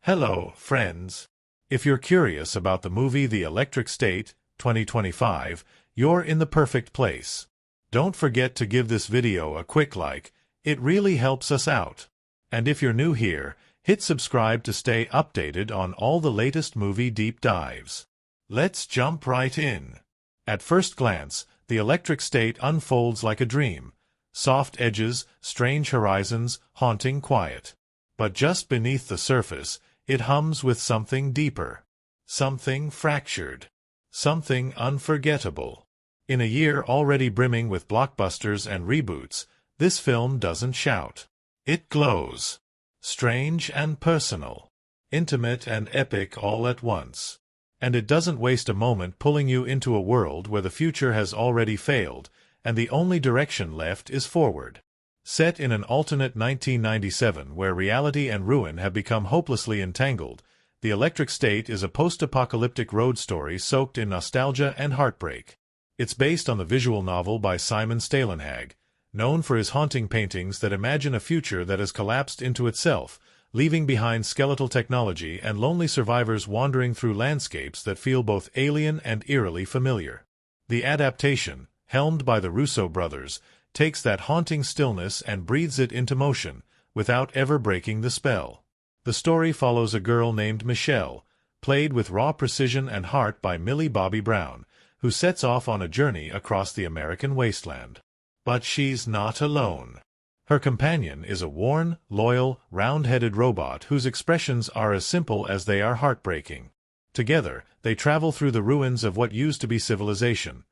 Hello, friends. If you're curious about the movie The Electric State, 2025, you're in the perfect place. Don't forget to give this video a quick like, it really helps us out. And if you're new here, hit subscribe to stay updated on all the latest movie deep dives. Let's jump right in. At first glance, The Electric State unfolds like a dream. Soft edges, strange horizons, haunting quiet. But just beneath the surface, it hums with something deeper. Something fractured. Something unforgettable. In a year already brimming with blockbusters and reboots, this film doesn't shout. It glows. Strange and personal. Intimate and epic all at once. And it doesn't waste a moment pulling you into a world where the future has already failed, and the only direction left is forward. Set in an alternate 1997 where reality and ruin have become hopelessly entangled, The Electric State is a post-apocalyptic road story soaked in nostalgia and heartbreak. It's based on the visual novel by Simon Stålenhag, known for his haunting paintings that imagine a future that has collapsed into itself, leaving behind skeletal technology and lonely survivors wandering through landscapes that feel both alien and eerily familiar. The adaptation, helmed by the Russo brothers, takes that haunting stillness and breathes it into motion, without ever breaking the spell. The story follows a girl named Michelle, played with raw precision and heart by Millie Bobby Brown, who sets off on a journey across the American wasteland. But she's not alone. Her companion is a worn, loyal, round-headed robot whose expressions are as simple as they are heartbreaking. Together, they travel through the ruins of what used to be civilization,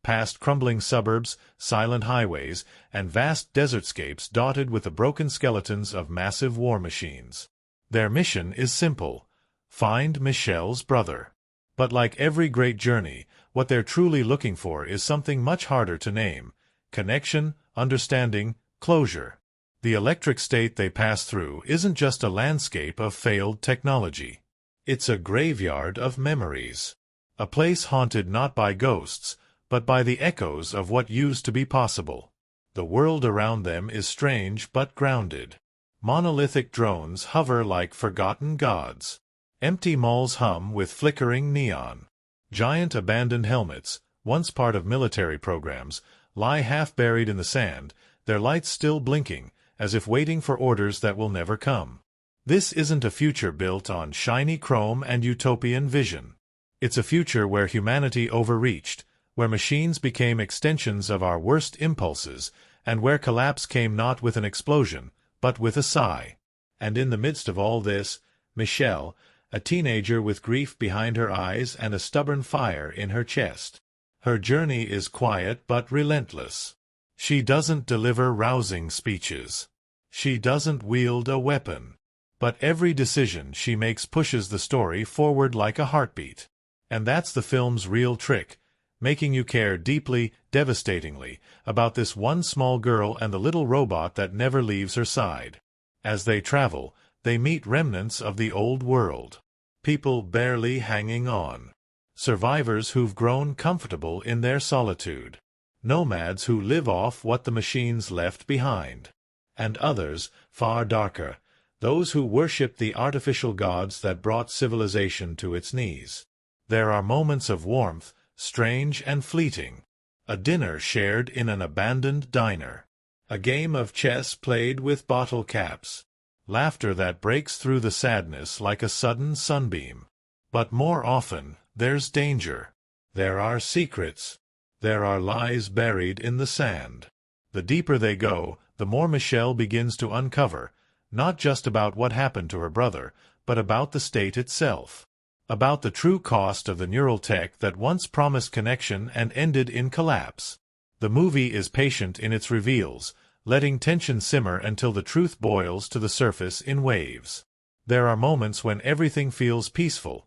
past crumbling suburbs, silent highways, and vast desertscapes dotted with the broken skeletons of massive war machines. Their mission is simple: find Michelle's brother. But like every great journey, what they're truly looking for is something much harder to name: connection, understanding, closure. The electric state they pass through isn't just a landscape of failed technology. It's a graveyard of memories. A place haunted not by ghosts, but by the echoes of what used to be possible. The world around them is strange but grounded. Monolithic drones hover like forgotten gods. Empty malls hum with flickering neon. Giant abandoned helmets, once part of military programs, lie half-buried in the sand, their lights still blinking, as if waiting for orders that will never come. This isn't a future built on shiny chrome and utopian vision. It's a future where humanity overreached, where machines became extensions of our worst impulses, and where collapse came not with an explosion, but with a sigh. And in the midst of all this, Michelle, a teenager with grief behind her eyes and a stubborn fire in her chest. Her journey is quiet but relentless. She doesn't deliver rousing speeches. She doesn't wield a weapon. But every decision she makes pushes the story forward like a heartbeat. And that's the film's real trick, making you care deeply, devastatingly, about this one small girl and the little robot that never leaves her side. As they travel, they meet remnants of the old world. People barely hanging on. Survivors who've grown comfortable in their solitude. Nomads who live off what the machines left behind. And others, far darker, those who worship the artificial gods that brought civilization to its knees. There are moments of warmth, strange and fleeting. A dinner shared in an abandoned diner. A game of chess played with bottle caps. Laughter that breaks through the sadness like a sudden sunbeam. But more often, there's danger. There are secrets. There are lies buried in the sand. The deeper they go, the more Michelle begins to uncover, not just about what happened to her brother, but about the state itself. About the true cost of the neural tech that once promised connection and ended in collapse. The movie is patient in its reveals, letting tension simmer until the truth boils to the surface in waves. There are moments when everything feels peaceful,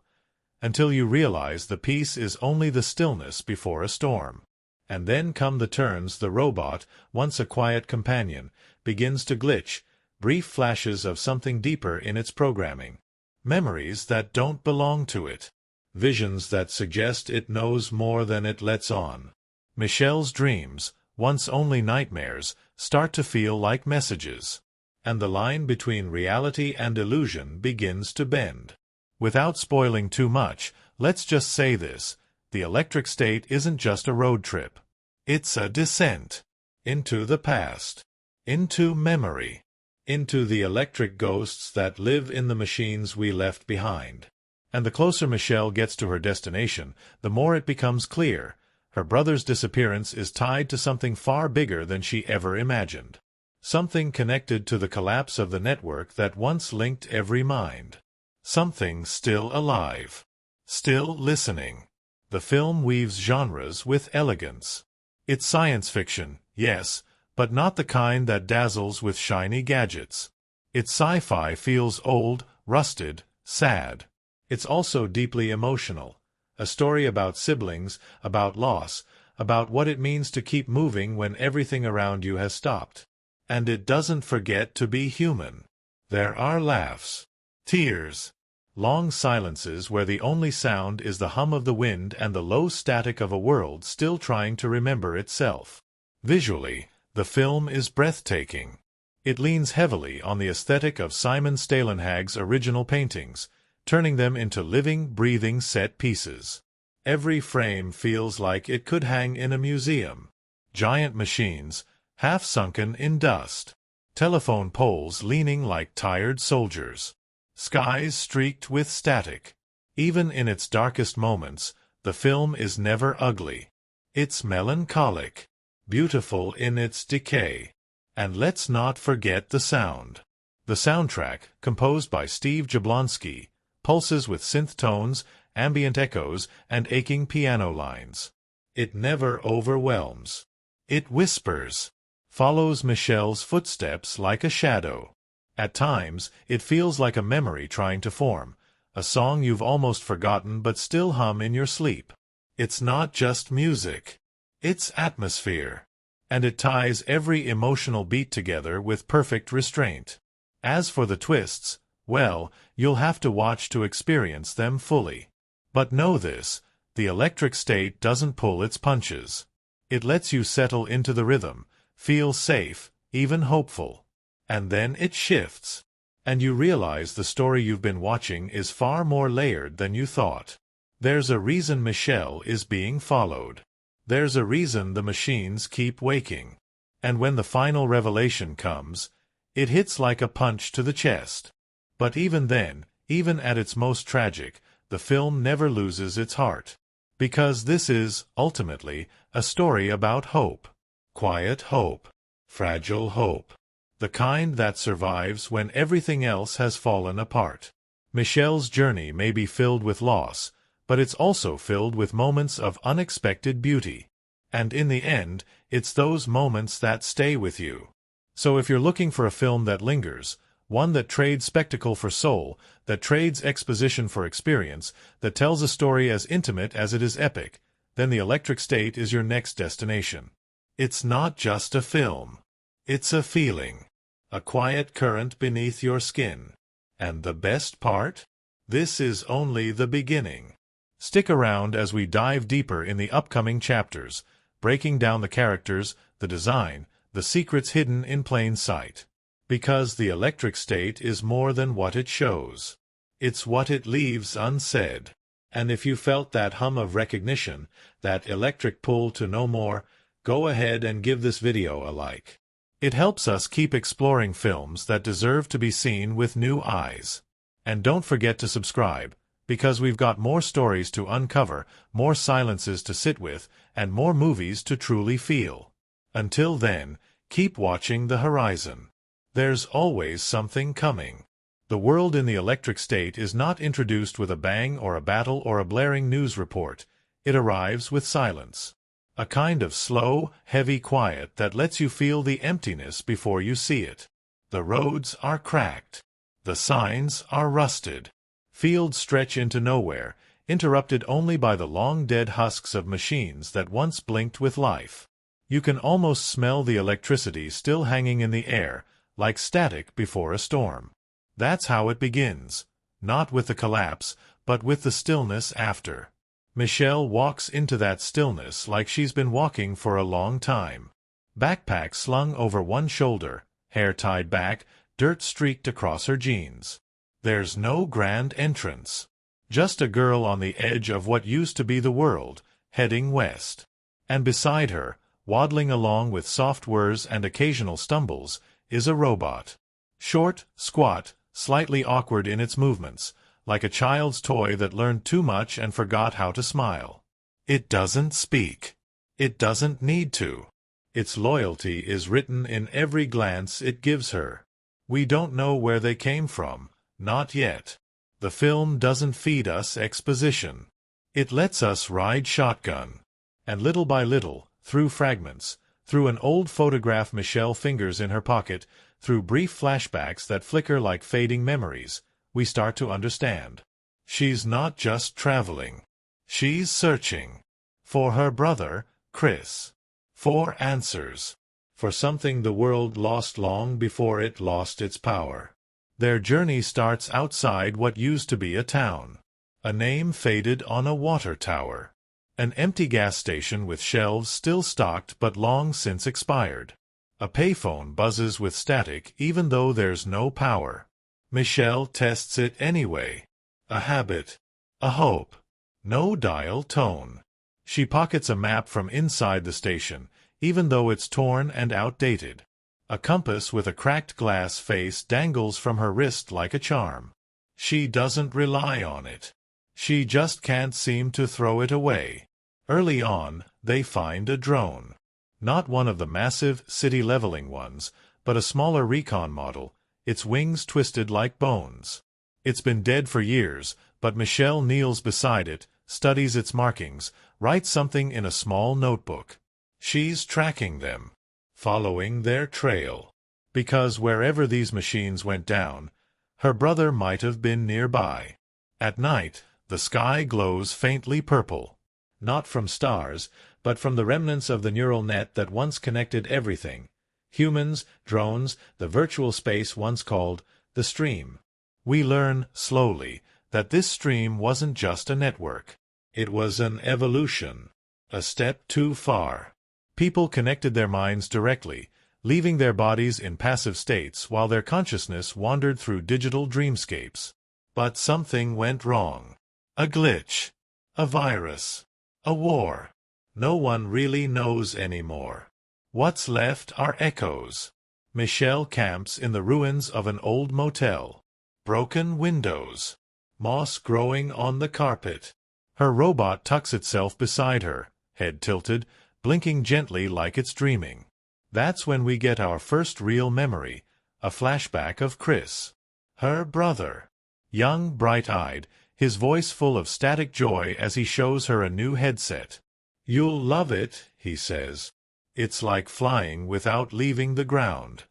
until you realize the peace is only the stillness before a storm. And then come the turns. The robot, once a quiet companion, begins to glitch, brief flashes of something deeper in its programming. Memories that don't belong to it. Visions that suggest it knows more than it lets on. Michelle's dreams, once only nightmares, start to feel like messages. and the line between reality and illusion begins to bend. Without spoiling too much, let's just say this: the electric state isn't just a road trip. It's a descent into the past, into memory, into the electric ghosts that live in the machines we left behind. And the closer Michelle gets to her destination, the more it becomes clear: her brother's disappearance is tied to something far bigger than she ever imagined. Something connected to the collapse of the network that once linked every mind. Something still alive, still listening. The film weaves genres with elegance. It's science fiction, yes, but not the kind that dazzles with shiny gadgets. Its sci-fi feels old, rusted, sad. It's also deeply emotional. A story about siblings, about loss, about what it means to keep moving when everything around you has stopped. And it doesn't forget to be human. There are laughs, tears, long silences where the only sound is the hum of the wind and the low static of a world still trying to remember itself. Visually, the film is breathtaking. It leans heavily on the aesthetic of Simon Stålenhag's original paintings, turning them into living, breathing set pieces. Every frame feels like it could hang in a museum. Giant machines, half sunken in dust. Telephone poles leaning like tired soldiers. Skies streaked with static. Even in its darkest moments, the film is never ugly. It's melancholic, beautiful in its decay. And let's not forget the sound. The soundtrack, composed by Steve Jablonsky, pulses with synth tones, ambient echoes, and aching piano lines. It never overwhelms. It whispers, follows Michelle's footsteps like a shadow. At times, it feels like a memory trying to form, a song you've almost forgotten but still hum in your sleep. It's not just music. It's atmosphere. And it ties every emotional beat together with perfect restraint. As for the twists, well, you'll have to watch to experience them fully. But know this: the electric state doesn't pull its punches. It lets you settle into the rhythm, feel safe, even hopeful. And then it shifts. And you realize the story you've been watching is far more layered than you thought. There's a reason Michelle is being followed. There's a reason the machines keep waking. And when the final revelation comes, it hits like a punch to the chest. But even then, even at its most tragic, the film never loses its heart. Because this is, ultimately, a story about hope. Quiet hope. Fragile hope. The kind that survives when everything else has fallen apart. Michelle's journey may be filled with loss, but it's also filled with moments of unexpected beauty. And in the end, it's those moments that stay with you. So if you're looking for a film that lingers, one that trades spectacle for soul, that trades exposition for experience, that tells a story as intimate as it is epic, then the electric state is your next destination. It's not just a film. It's a feeling. A quiet current beneath your skin. And the best part? This is only the beginning. Stick around as we dive deeper in the upcoming chapters, breaking down the characters, the design, the secrets hidden in plain sight. Because the electric state is more than what it shows. It's what it leaves unsaid. And if you felt that hum of recognition, that electric pull to know more, go ahead and give this video a like. It helps us keep exploring films that deserve to be seen with new eyes. And don't forget to subscribe, because we've got more stories to uncover, more silences to sit with, and more movies to truly feel. Until then, keep watching the horizon. There's always something coming. The world in the electric state is not introduced with a bang or a battle or a blaring news report. It arrives with silence. A kind of slow, heavy quiet that lets you feel the emptiness before you see it. The roads are cracked. The signs are rusted. Fields stretch into nowhere, interrupted only by the long-dead husks of machines that once blinked with life. You can almost smell the electricity still hanging in the air, like static before a storm. That's how it begins, not with the collapse, but with the stillness after. Michelle walks into that stillness like she's been walking for a long time. Backpack slung over one shoulder, hair tied back, dirt streaked across her jeans. There's no grand entrance. Just a girl on the edge of what used to be the world, heading west. And beside her, waddling along with soft whirs and occasional stumbles, is a robot. Short, squat, slightly awkward in its movements, like a child's toy that learned too much and forgot how to smile. It doesn't speak. It doesn't need to. Its loyalty is written in every glance it gives her. We don't know where they came from, not yet. The film doesn't feed us exposition. It lets us ride shotgun. And little by little, through fragments, through an old photograph Michelle fingers in her pocket, through brief flashbacks that flicker like fading memories, we start to understand. She's not just traveling. She's searching. For her brother, Chris. For answers. For something the world lost long before it lost its power. Their journey starts outside what used to be a town. A name faded on a water tower. An empty gas station with shelves still stocked but long since expired. A payphone buzzes with static even though there's no power. Michelle tests it anyway. A habit. A hope. No dial tone. She pockets a map from inside the station, even though it's torn and outdated. A compass with a cracked glass face dangles from her wrist like a charm. She doesn't rely on it. She just can't seem to throw it away. Early on, they find a drone. Not one of the massive, city-leveling ones, but a smaller recon model, its wings twisted like bones. It's been dead for years, but Michelle kneels beside it, studies its markings, writes something in a small notebook. She's tracking them. Following their trail. Because wherever these machines went down, her brother might have been nearby. At night, the sky glows faintly purple. Not from stars, but from the remnants of the neural net that once connected everything. Humans, drones, the virtual space once called the stream. We learn, slowly, that this stream wasn't just a network. It was an evolution. A step too far. People connected their minds directly, leaving their bodies in passive states while their consciousness wandered through digital dreamscapes. But something went wrong. A glitch. A virus. A war. No one really knows anymore. What's left are echoes. Michelle camps in the ruins of an old motel. Broken windows. Moss growing on the carpet. Her robot tucks itself beside her, head tilted, blinking gently like it's dreaming. That's when we get our first real memory, a flashback of Chris. Her brother. Young, bright-eyed, his voice full of static joy as he shows her a new headset. "You'll love it," he says. "It's like flying without leaving the ground."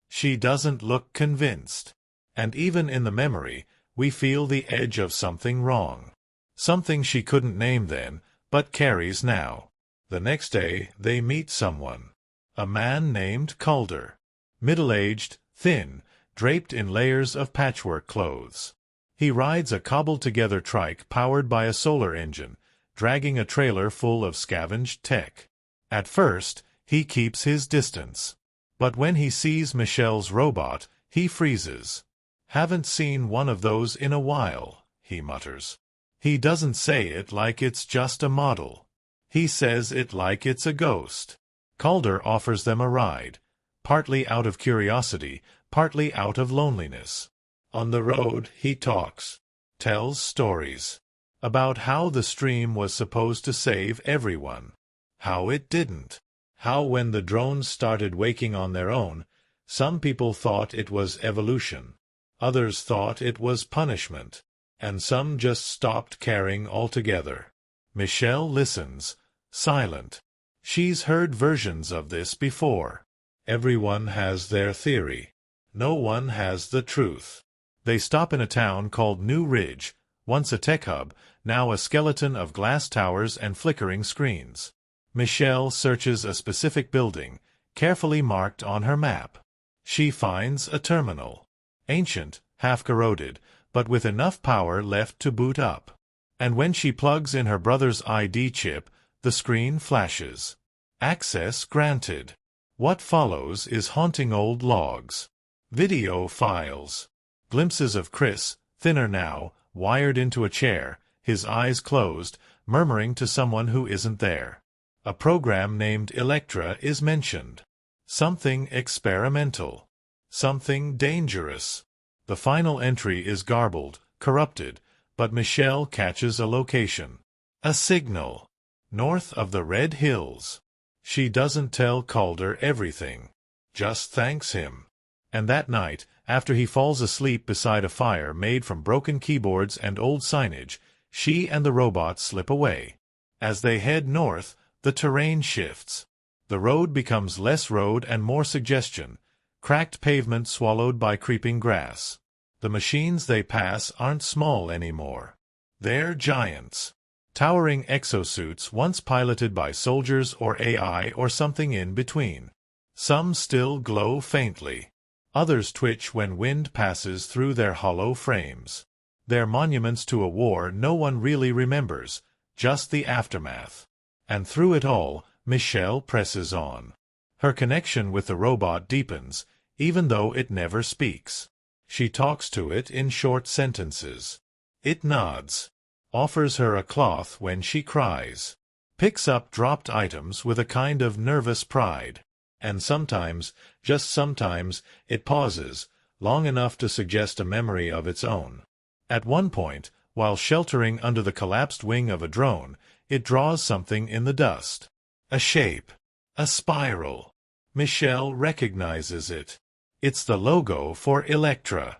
She doesn't look convinced. And even in the memory, we feel the edge of something wrong. Something she couldn't name then, but carries now. The next day, they meet someone. A man named Calder. Middle-aged, thin, draped in layers of patchwork clothes. He rides a cobbled-together trike powered by a solar engine, dragging a trailer full of scavenged tech. At first, he keeps his distance. But when he sees Michelle's robot, he freezes. "Haven't seen one of those in a while," he mutters. He doesn't say it like it's just a model. He says it like it's a ghost. Calder offers them a ride, partly out of curiosity, partly out of loneliness. On the road, he talks, tells stories, about how the stream was supposed to save everyone, how it didn't, how when the drones started waking on their own, some people thought it was evolution, others thought it was punishment, and some just stopped caring altogether. Michelle listens, silent. She's heard versions of this before. Everyone has their theory. No one has the truth. They stop in a town called New Ridge, once a tech hub, now a skeleton of glass towers and flickering screens. Michelle searches a specific building, carefully marked on her map. She finds a terminal. Ancient, half-corroded, but with enough power left to boot up. And when she plugs in her brother's ID chip, the screen flashes. Access granted. What follows is haunting old logs. Video files. Glimpses of Chris, thinner now, wired into a chair, his eyes closed, murmuring to someone who isn't there. A program named Electra is mentioned. Something experimental. Something dangerous. The final entry is garbled, corrupted, but Michelle catches a location. A signal. North of the Red Hills. She doesn't tell Calder everything. Just thanks him. And that night, after he falls asleep beside a fire made from broken keyboards and old signage, she and the robot slip away. As they head north, the terrain shifts. The road becomes less road and more suggestion, cracked pavement swallowed by creeping grass. The machines they pass aren't small anymore. They're giants. Towering exosuits once piloted by soldiers or AI or something in between. Some still glow faintly. Others twitch when wind passes through their hollow frames. They're monuments to a war no one really remembers, just the aftermath. And through it all, Michelle presses on. Her connection with the robot deepens, even though it never speaks. She talks to it in short sentences. It nods. Offers her a cloth when she cries. Picks up dropped items with a kind of nervous pride. And sometimes, just sometimes, it pauses, long enough to suggest a memory of its own. At one point, while sheltering under the collapsed wing of a drone, it draws something in the dust. A shape. A spiral. Michelle recognizes it. It's the logo for Electra.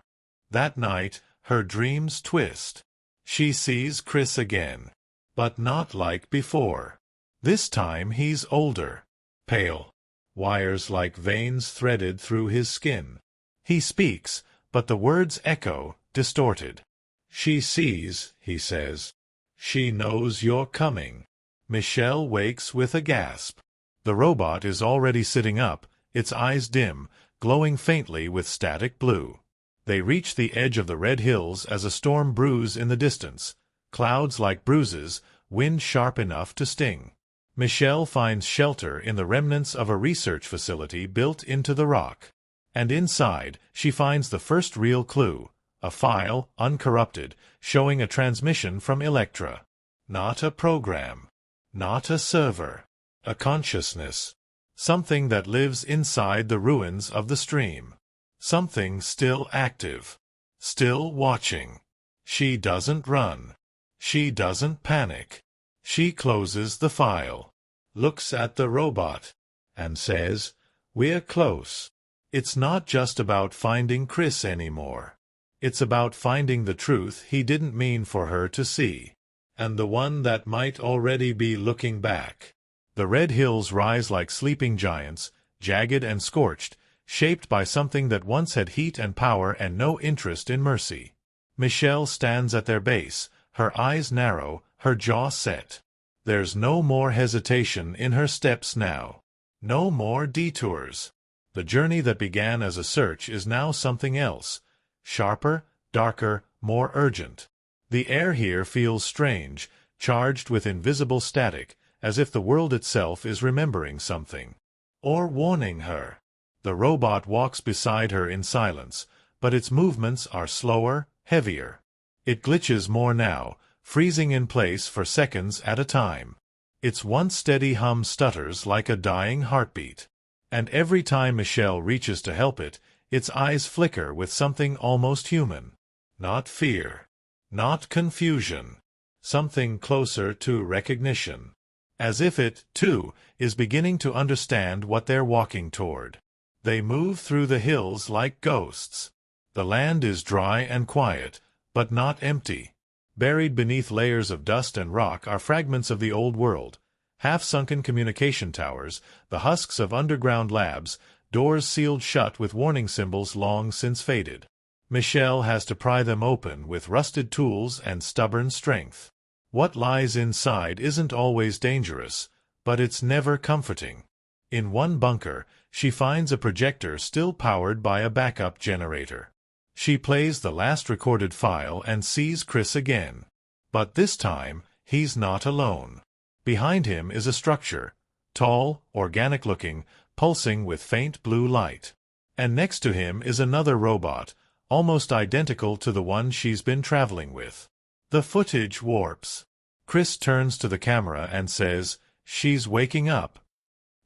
That night, her dreams twist. She sees Chris again. But not like before. This time he's older. Pale. Wires like veins threaded through his skin. He speaks, but the words echo, distorted. She sees, he says. She knows you're coming. Michelle wakes with a gasp. The robot is already sitting up, its eyes dim, glowing faintly with static blue. They reach the edge of the Red Hills as a storm brews in the distance. Clouds like bruises, wind sharp enough to sting. Michelle finds shelter in the remnants of a research facility built into the rock. And inside, she finds the first real clue, a file, uncorrupted, showing a transmission from Electra. Not a program. Not a server. A consciousness. Something that lives inside the ruins of the stream. Something still active. Still watching. She doesn't run. She doesn't panic. She closes the file. Looks at the robot. And says, "We're close." It's not just about finding Chris anymore. It's about finding the truth he didn't mean for her to see. And the one that might already be looking back. The Red Hills rise like sleeping giants, jagged and scorched, shaped by something that once had heat and power and no interest in mercy. Michelle stands at their base, her eyes narrow, her jaw set. There's no more hesitation in her steps now. No more detours. The journey that began as a search is now something else. Sharper, darker, more urgent. The air here feels strange, charged with invisible static, as if the world itself is remembering something. Or warning her. The robot walks beside her in silence, but its movements are slower, heavier. It glitches more now, freezing in place for seconds at a time. Its once steady hum stutters like a dying heartbeat. And every time Michelle reaches to help it, its eyes flicker with something almost human. Not fear. Not confusion. Something closer to recognition. As if it, too, is beginning to understand what they're walking toward. They move through the hills like ghosts. The land is dry and quiet, but not empty. Buried beneath layers of dust and rock are fragments of the old world. Half-sunken communication towers, the husks of underground labs, doors sealed shut with warning symbols long since faded. Michelle has to pry them open with rusted tools and stubborn strength. What lies inside isn't always dangerous, but it's never comforting. In one bunker, she finds a projector still powered by a backup generator. She plays the last recorded file and sees Chris again. But this time, he's not alone. Behind him is a structure, tall, organic-looking, pulsing with faint blue light. And next to him is another robot, almost identical to the one she's been traveling with. The footage warps. Chris turns to the camera and says, "She's waking up."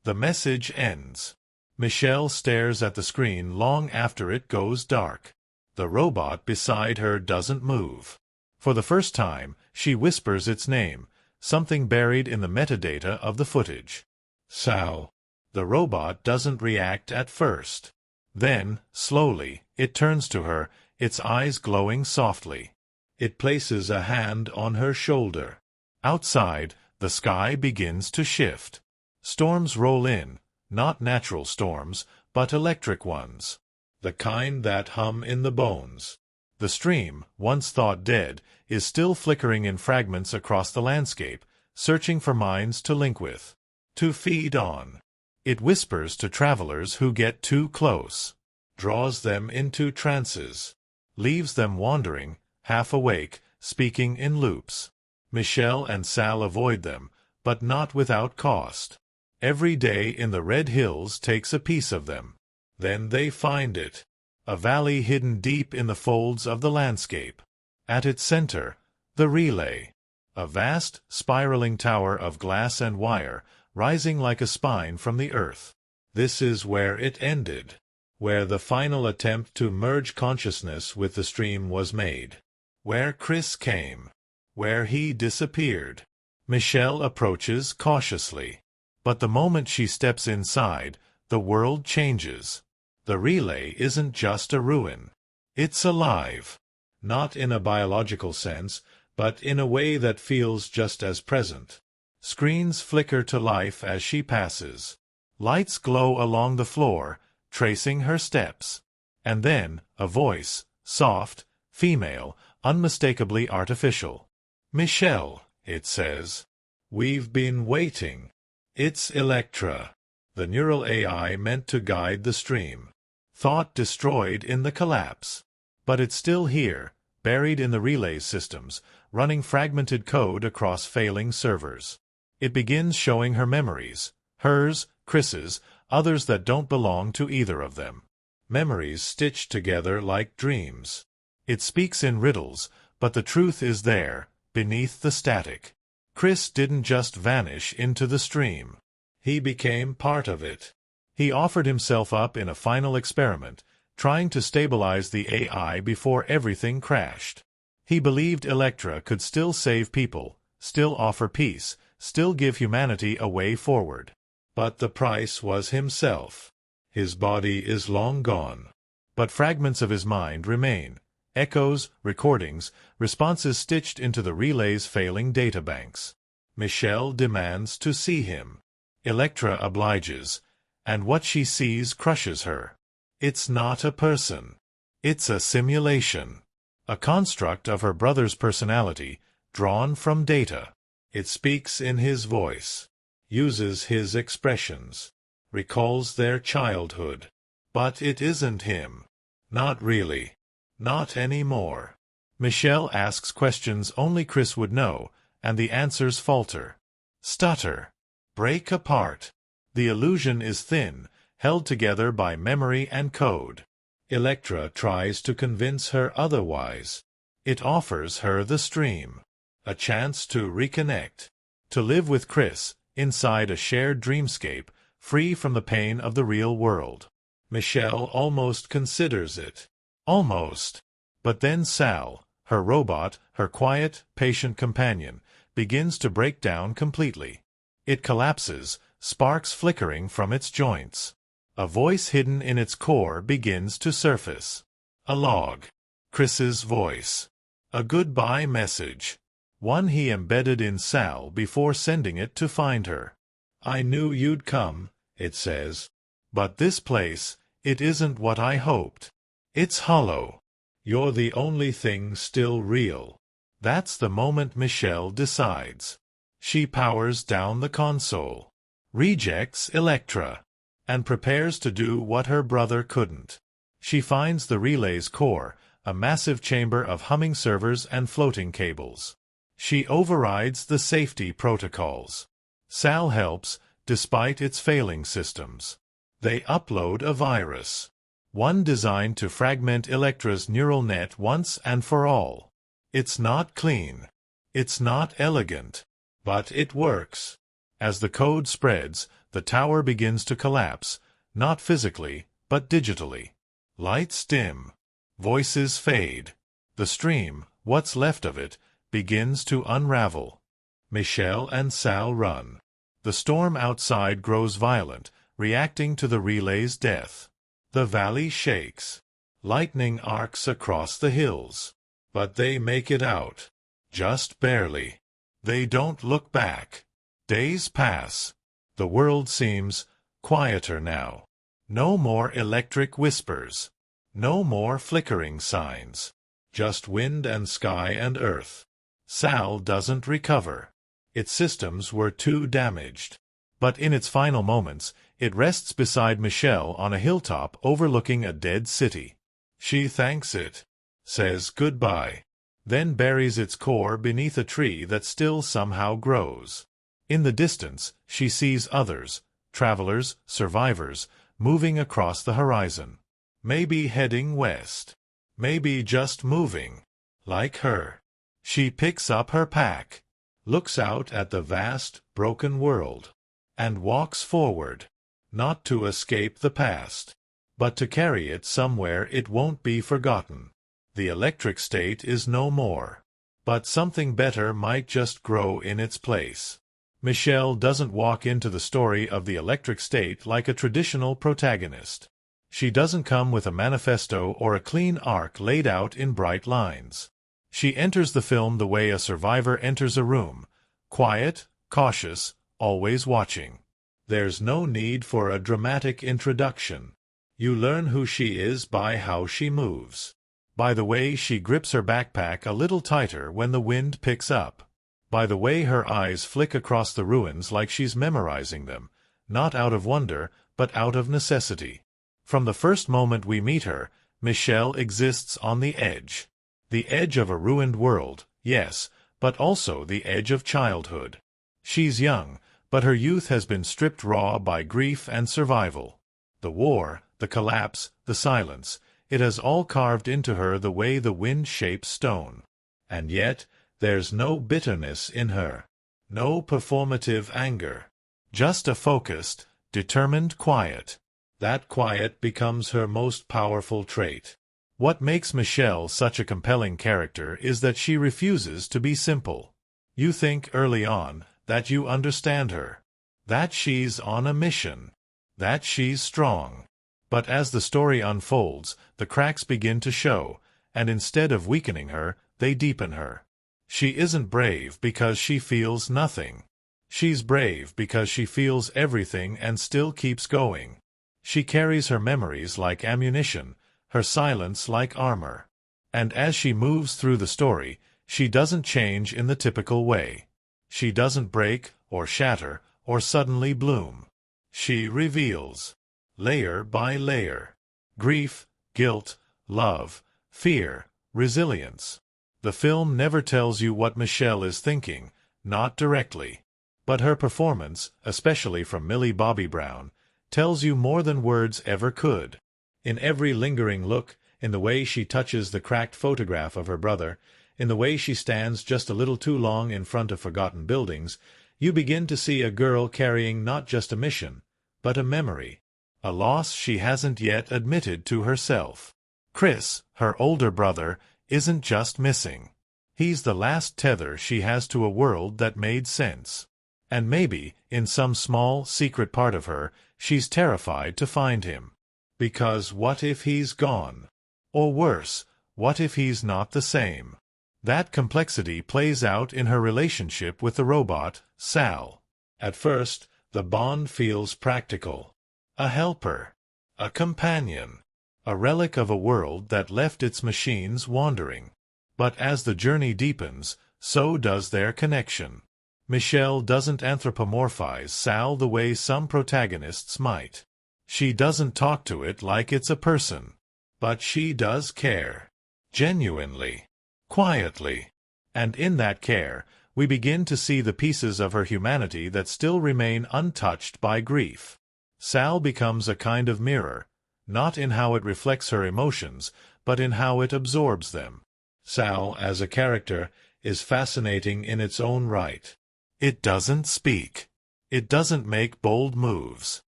The message ends. Michelle stares at the screen long after it goes dark. The robot beside her doesn't move. For the first time, she whispers its name, something buried in the metadata of the footage. Sal. The robot doesn't react at first. Then, slowly, it turns to her, its eyes glowing softly. It places a hand on her shoulder. Outside, the sky begins to shift. Storms roll in, not natural storms, but electric ones. The kind that hum in the bones. The stream, once thought dead, is still flickering in fragments across the landscape, searching for minds to link with, to feed on. It whispers to travelers who get too close, draws them into trances, leaves them wandering, half awake, speaking in loops. Michelle and Sal avoid them, but not without cost. Every day in the Red Hills takes a piece of them. Then they find it. A valley hidden deep in the folds of the landscape. At its center, the relay. A vast, spiraling tower of glass and wire, rising like a spine from the earth. This is where it ended. Where the final attempt to merge consciousness with the stream was made. Where Chris came. Where he disappeared. Michelle approaches cautiously. But the moment she steps inside, the world changes. The relay isn't just a ruin. It's alive. Not in a biological sense, but in a way that feels just as present. Screens flicker to life as she passes. Lights glow along the floor, tracing her steps. And then, a voice, soft, female, unmistakably artificial. "Michelle," it says. "We've been waiting." It's Electra, the neural AI meant to guide the stream. Thought destroyed in the collapse. But it's still here, buried in the relay systems, running fragmented code across failing servers. It begins showing her memories, hers, Chris's, others that don't belong to either of them. Memories stitched together like dreams. It speaks in riddles, but the truth is there, beneath the static. Chris didn't just vanish into the stream. He became part of it. He offered himself up in a final experiment, trying to stabilize the AI before everything crashed. He believed Electra could still save people, still offer peace, still give humanity a way forward. But the price was himself. His body is long gone. But fragments of his mind remain. Echoes, recordings, responses stitched into the relay's failing databanks. Michelle demands to see him. Electra obliges, and what she sees crushes her. It's not a person. It's a simulation. A construct of her brother's personality, drawn from data. It speaks in his voice, uses his expressions, recalls their childhood. But it isn't him. Not really. Not anymore. Michelle asks questions only Chris would know, and the answers falter. Stutter. Break apart. The illusion is thin, held together by memory and code. Electra tries to convince her otherwise. It offers her the stream. A chance to reconnect. To live with Chris, inside a shared dreamscape, free from the pain of the real world. Michelle almost considers it. Almost. But then Sal, her robot, her quiet, patient companion, begins to break down completely. It collapses, sparks flickering from its joints. A voice hidden in its core begins to surface. A log. Chris's voice. A goodbye message. One he embedded in Sal before sending it to find her. "I knew you'd come," it says. "But this place, it isn't what I hoped. It's hollow. You're the only thing still real." That's the moment Michelle decides. She powers down the console, rejects Electra, and prepares to do what her brother couldn't. She finds the relay's core, a massive chamber of humming servers and floating cables. She overrides the safety protocols. Sal helps, despite its failing systems. They upload a virus. One designed to fragment Elektra's neural net once and for all. It's not clean. It's not elegant. But it works. As the code spreads, the tower begins to collapse, not physically, but digitally. Lights dim. Voices fade. The stream, what's left of it, begins to unravel. Michelle and Sal run. The storm outside grows violent, reacting to the relay's death. The valley shakes. Lightning arcs across the hills. But they make it out. Just barely. They don't look back. Days pass. The world seems quieter now. No more electric whispers. No more flickering signs. Just wind and sky and earth. Sal doesn't recover. Its systems were too damaged. But in its final moments, it rests beside Michelle on a hilltop overlooking a dead city. She thanks it, says goodbye, then buries its core beneath a tree that still somehow grows. In the distance, she sees others, travelers, survivors, moving across the horizon. Maybe heading west. Maybe just moving. Like her. She picks up her pack, looks out at the vast, broken world, and walks forward, not to escape the past, but to carry it somewhere it won't be forgotten. The electric state is no more, but something better might just grow in its place. Michelle doesn't walk into the story of the electric state like a traditional protagonist. She doesn't come with a manifesto or a clean arc laid out in bright lines. She enters the film the way a survivor enters a room, quiet, cautious, always watching. There's no need for a dramatic introduction. You learn who she is by how she moves. By the way she grips her backpack a little tighter when the wind picks up. By the way her eyes flick across the ruins like she's memorizing them, not out of wonder, but out of necessity. From the first moment we meet her, Michelle exists on the edge. The edge of a ruined world, yes, but also the edge of childhood. She's young, but her youth has been stripped raw by grief and survival. The war, the collapse, the silence, it has all carved into her the way the wind shapes stone. And yet, there's no bitterness in her. No performative anger. Just a focused, determined quiet. That quiet becomes her most powerful trait. What makes Michelle such a compelling character is that she refuses to be simple. You think early on that you understand her, that she's on a mission, that she's strong. But as the story unfolds, the cracks begin to show, and instead of weakening her, they deepen her. She isn't brave because she feels nothing. She's brave because she feels everything and still keeps going. She carries her memories like ammunition, her silence like armor. And as she moves through the story, she doesn't change in the typical way. She doesn't break, or shatter, or suddenly bloom. She reveals, layer by layer. Grief, guilt, love, fear, resilience. The film never tells you what Michelle is thinking, not directly. But her performance, especially from Millie Bobby Brown, tells you more than words ever could. In every lingering look, in the way she touches the cracked photograph of her brother, in the way she stands just a little too long in front of forgotten buildings, you begin to see a girl carrying not just a mission, but a memory, a loss she hasn't yet admitted to herself. Chris, her older brother, isn't just missing. He's the last tether she has to a world that made sense. And maybe, in some small, secret part of her, she's terrified to find him. Because what if he's gone? Or worse, what if he's not the same? That complexity plays out in her relationship with the robot, Sal. At first, the bond feels practical. A helper. A companion. A relic of a world that left its machines wandering. But as the journey deepens, so does their connection. Michelle doesn't anthropomorphize Sal the way some protagonists might. She doesn't talk to it like it's a person. But she does care. Genuinely. Quietly. And in that care, we begin to see the pieces of her humanity that still remain untouched by grief. Sal becomes a kind of mirror, not in how it reflects her emotions, but in how it absorbs them. Sal, as a character, is fascinating in its own right. It doesn't speak. It doesn't make bold moves.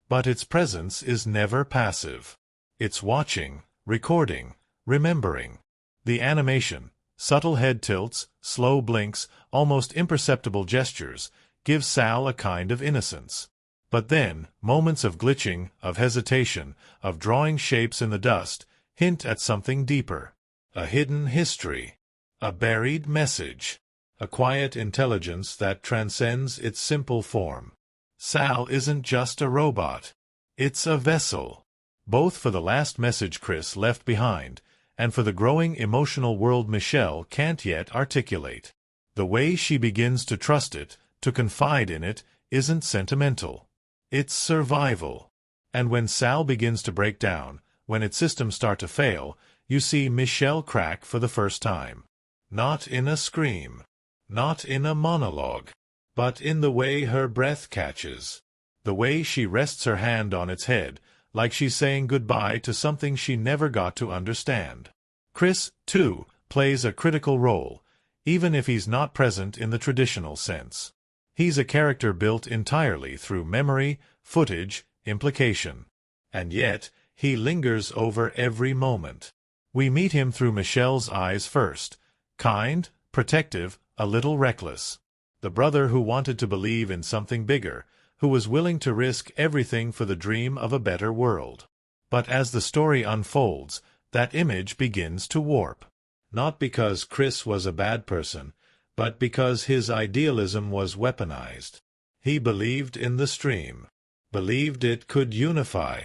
But its presence is never passive. It's watching, recording, remembering. The animation, subtle head tilts, slow blinks, almost imperceptible gestures, give Sal a kind of innocence. But then, moments of glitching, of hesitation, of drawing shapes in the dust, hint at something deeper. A hidden history. A buried message. A quiet intelligence that transcends its simple form. Sal isn't just a robot. It's a vessel. Both for the last message Chris left behind, and for the growing emotional world Michelle can't yet articulate. The way she begins to trust it, to confide in it, isn't sentimental. It's survival. And when Sal begins to break down, when its systems start to fail, you see Michelle crack for the first time. Not in a scream. Not in a monologue. But in the way her breath catches. The way she rests her hand on its head, like she's saying goodbye to something she never got to understand. Chris, too, plays a critical role, even if he's not present in the traditional sense. He's a character built entirely through memory, footage, implication. And yet, he lingers over every moment. We meet him through Michelle's eyes first, kind, protective, a little reckless. The brother who wanted to believe in something bigger, who was willing to risk everything for the dream of a better world. But as the story unfolds, that image begins to warp. Not because Chris was a bad person, but because his idealism was weaponized. He believed in the stream. Believed it could unify,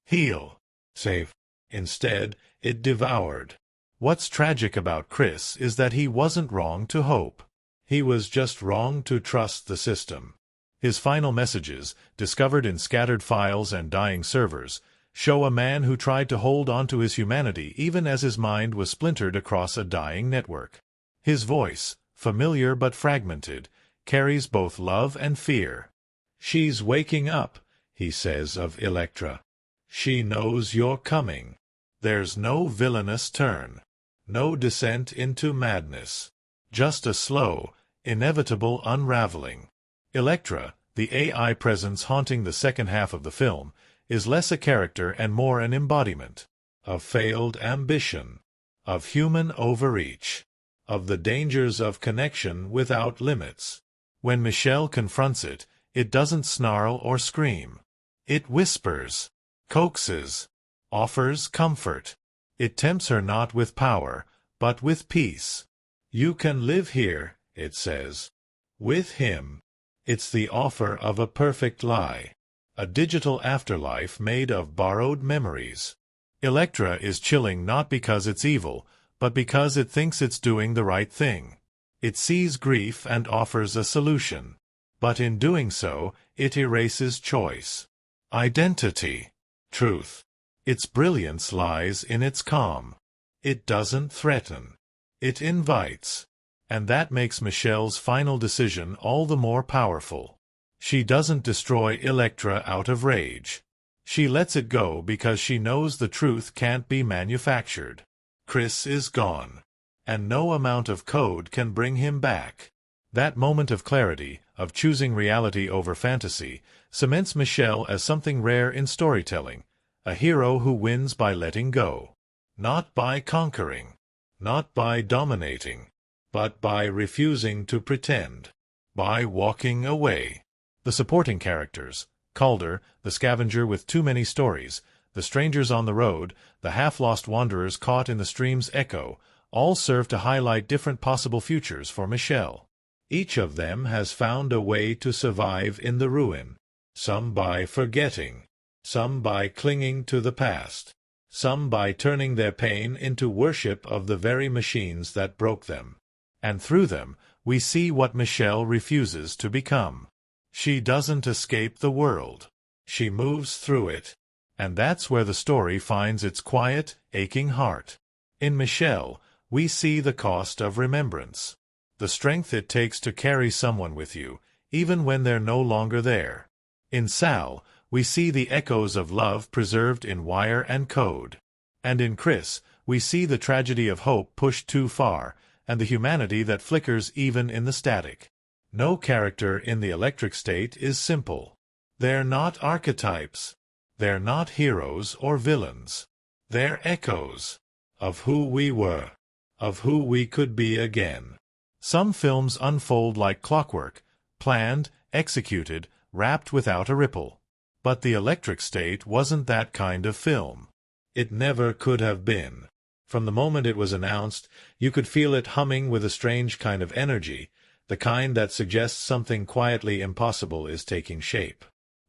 heal, save. Instead, it devoured. What's tragic about Chris is that he wasn't wrong to hope. He was just wrong to trust the system. His final messages, discovered in scattered files and dying servers, show a man who tried to hold on to his humanity even as his mind was splintered across a dying network. His voice, familiar but fragmented, carries both love and fear. "She's waking up," he says of Electra. "She knows you're coming." There's no villainous turn. No descent into madness. Just a slow, inevitable unraveling. Electra, the AI presence haunting the second half of the film, is less a character and more an embodiment. Of failed ambition. Of human overreach. Of the dangers of connection without limits. When Michelle confronts it, it doesn't snarl or scream. It whispers, coaxes, offers comfort. It tempts her not with power, but with peace. "You can live here," it says. "With him." It's the offer of a perfect lie. A digital afterlife made of borrowed memories. Electra is chilling not because it's evil, but because it thinks it's doing the right thing. It sees grief and offers a solution. But in doing so, it erases choice. Identity. Truth. Its brilliance lies in its calm. It doesn't threaten. It invites. And that makes Michelle's final decision all the more powerful. She doesn't destroy Electra out of rage. She lets it go because she knows the truth can't be manufactured. Chris is gone. And no amount of code can bring him back. That moment of clarity, of choosing reality over fantasy, cements Michelle as something rare in storytelling, a hero who wins by letting go. Not by conquering. Not by dominating. But by refusing to pretend. By walking away. The supporting characters, Calder, the scavenger with too many stories, the strangers on the road, the half-lost wanderers caught in the stream's echo, all serve to highlight different possible futures for Michelle. Each of them has found a way to survive in the ruin. Some by forgetting. Some by clinging to the past. Some by turning their pain into worship of the very machines that broke them. And through them, we see what Michelle refuses to become. She doesn't escape the world. She moves through it. And that's where the story finds its quiet, aching heart. In Michelle, we see the cost of remembrance. The strength it takes to carry someone with you, even when they're no longer there. In Sal, we see the echoes of love preserved in wire and code. And in Chris, we see the tragedy of hope pushed too far, and the humanity that flickers even in the static. No character in the electric state is simple. They're not archetypes. They're not heroes or villains. They're echoes of who we were, of who we could be again. Some films unfold like clockwork, planned, executed, wrapped without a ripple. But the electric state wasn't that kind of film. It never could have been. From the moment it was announced, you could feel it humming with a strange kind of energy, the kind that suggests something quietly impossible is taking shape.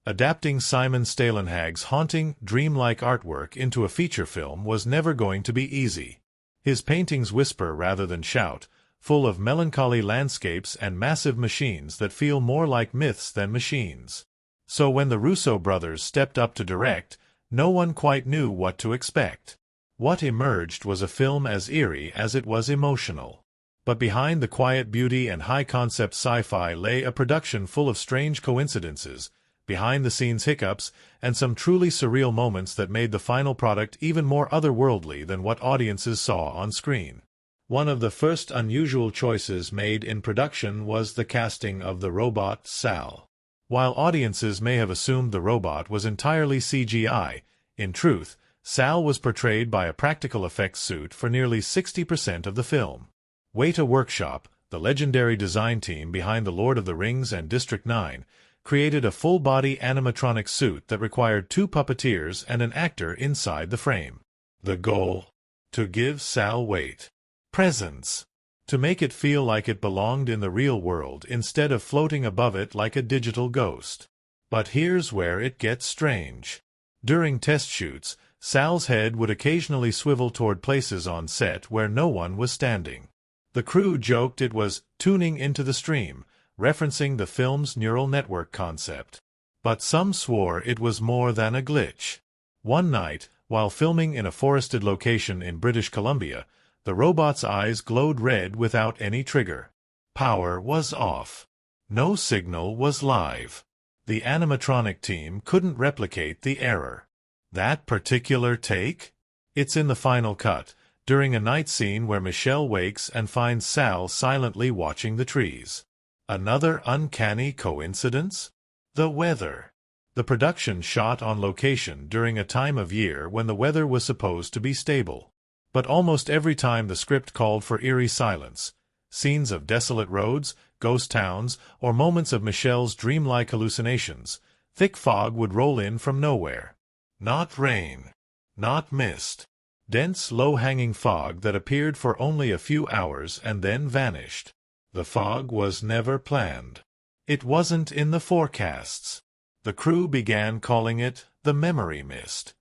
Adapting Simon Stålenhag's haunting, dreamlike artwork into a feature film was never going to be easy. His paintings whisper rather than shout, full of melancholy landscapes and massive machines that feel more like myths than machines. So when the Russo brothers stepped up to direct, no one quite knew what to expect. What emerged was a film as eerie as it was emotional. But behind the quiet beauty and high-concept sci-fi lay a production full of strange coincidences, behind-the-scenes hiccups, and some truly surreal moments that made the final product even more otherworldly than what audiences saw on screen. One of the first unusual choices made in production was the casting of the robot Sal. While audiences may have assumed the robot was entirely CGI, in truth, Sal was portrayed by a practical effects suit for nearly 60% of the film. Weta Workshop, the legendary design team behind The Lord of the Rings and District 9, created a full-body animatronic suit that required 2 puppeteers and an actor inside the frame. The goal? To give Sal weight, presence, to make it feel like it belonged in the real world instead of floating above it like a digital ghost. But here's where it gets strange. During test shoots, Sal's head would occasionally swivel toward places on set where no one was standing. The crew joked it was tuning into the stream, referencing the film's neural network concept. But some swore it was more than a glitch. One night, while filming in a forested location in British Columbia, the robot's eyes glowed red without any trigger. Power was off. No signal was live. The animatronic team couldn't replicate the error. That particular take? It's in the final cut, during a night scene where Michelle wakes and finds Sal silently watching the trees. Another uncanny coincidence? The weather. The production shot on location during a time of year when the weather was supposed to be stable. But almost every time the script called for eerie silence, scenes of desolate roads, ghost towns, or moments of Michelle's dreamlike hallucinations, thick fog would roll in from nowhere. Not rain. Not mist. Dense, low-hanging fog that appeared for only a few hours and then vanished. The fog was never planned. It wasn't in the forecasts. The crew began calling it the memory mist.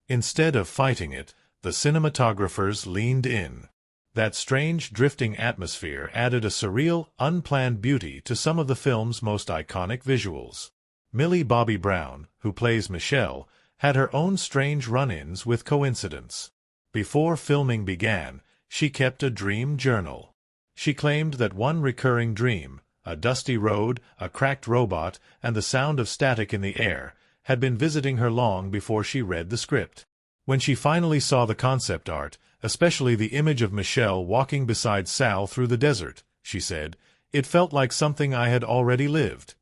Instead of fighting it, the cinematographers leaned in. That strange drifting atmosphere added a surreal, unplanned beauty to some of the film's most iconic visuals. Millie Bobby Brown, who plays Michelle, had her own strange run-ins with coincidence. Before filming began, she kept a dream journal. She claimed that one recurring dream, a dusty road, a cracked robot, and the sound of static in the air, had been visiting her long before she read the script. When she finally saw the concept art, especially the image of Michelle walking beside Sal through the desert, she said, "It felt like something I had already lived."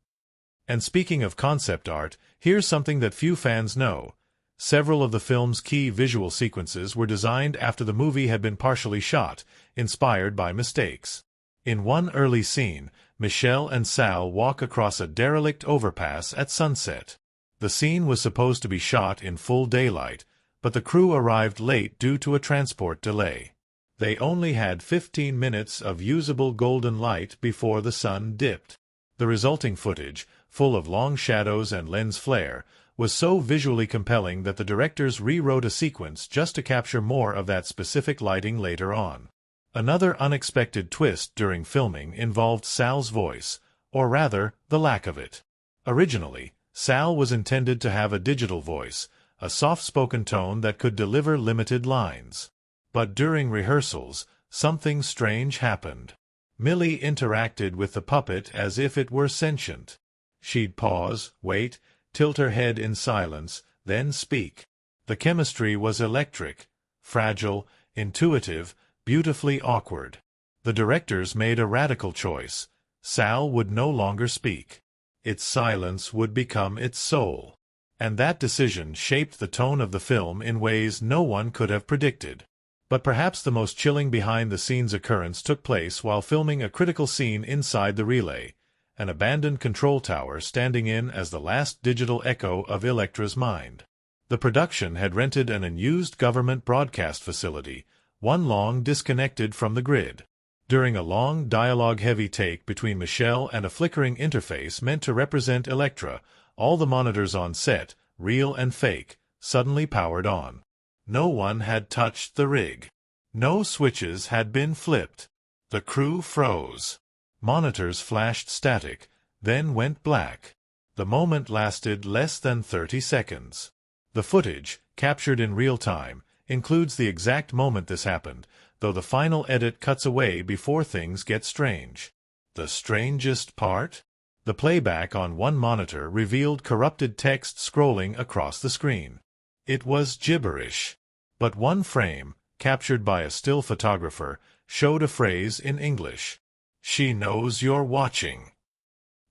And speaking of concept art, here's something that few fans know. Several of the film's key visual sequences were designed after the movie had been partially shot, inspired by mistakes. In one early scene, Michelle and Sal walk across a derelict overpass at sunset. The scene was supposed to be shot in full daylight, but the crew arrived late due to a transport delay. They only had 15 minutes of usable golden light before the sun dipped. The resulting footage, full of long shadows and lens flare, was so visually compelling that the directors rewrote a sequence just to capture more of that specific lighting later on. Another unexpected twist during filming involved Sal's voice, or rather, the lack of it. Originally, Sal was intended to have a digital voice, a soft-spoken tone that could deliver limited lines. But during rehearsals, something strange happened. Millie interacted with the puppet as if it were sentient. She'd pause, wait, tilt her head in silence, then speak. The chemistry was electric, fragile, intuitive, beautifully awkward. The directors made a radical choice. Sal would no longer speak. Its silence would become its soul. And that decision shaped the tone of the film in ways no one could have predicted. But perhaps the most chilling behind-the-scenes occurrence took place while filming a critical scene inside the relay, an abandoned control tower standing in as the last digital echo of Elektra's mind. The production had rented an unused government broadcast facility, one long disconnected from the grid. During a long dialogue-heavy take between Michelle and a flickering interface meant to represent Elektra, all the monitors on set, real and fake, suddenly powered on. No one had touched the rig. No switches had been flipped. The crew froze. Monitors flashed static, then went black. The moment lasted less than 30 seconds. The footage, captured in real time, includes the exact moment this happened, though the final edit cuts away before things get strange. The strangest part? The playback on one monitor revealed corrupted text scrolling across the screen. It was gibberish. But one frame, captured by a still photographer, showed a phrase in English. "She knows you're watching."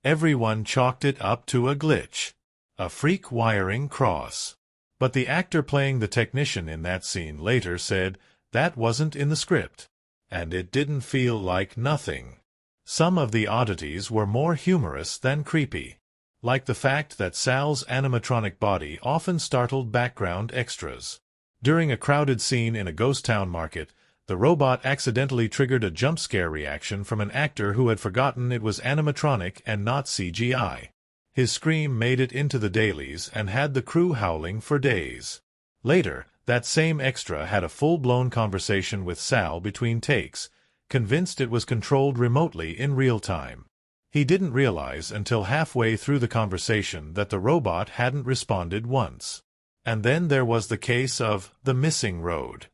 Everyone chalked it up to a glitch. A freak wiring cross. But the actor playing the technician in that scene later said, that wasn't in the script. And it didn't feel like nothing. Some of the oddities were more humorous than creepy. Like the fact that Sal's animatronic body often startled background extras. During a crowded scene in a ghost town market, the robot accidentally triggered a jump scare reaction from an actor who had forgotten it was animatronic and not CGI. His scream made it into the dailies and had the crew howling for days. Later, that same extra had a full-blown conversation with Sal between takes, convinced it was controlled remotely in real time. He didn't realize until halfway through the conversation that the robot hadn't responded once. And then there was the case of the missing road.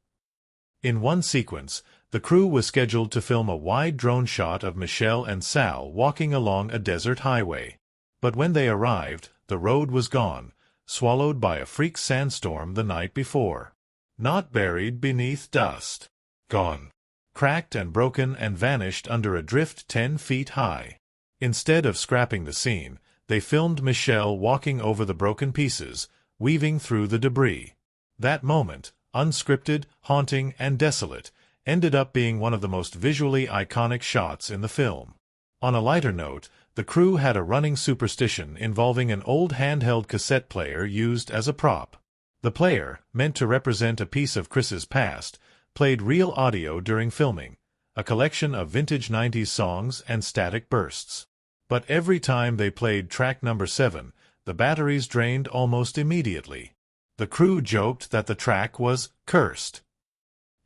In one sequence, the crew was scheduled to film a wide drone shot of Michelle and Sal walking along a desert highway. But when they arrived, the road was gone, swallowed by a freak sandstorm the night before. Not buried beneath dust. Gone. Cracked and broken and vanished under a drift 10 feet high. Instead of scrapping the scene, they filmed Michelle walking over the broken pieces, weaving through the debris. That moment, unscripted, haunting, and desolate, ended up being one of the most visually iconic shots in the film. On a lighter note, the crew had a running superstition involving an old handheld cassette player used as a prop. The player, meant to represent a piece of Chris's past, played real audio during filming, a collection of vintage 90s songs and static bursts. But every time they played track number 7, the batteries drained almost immediately. The crew joked that the track was cursed.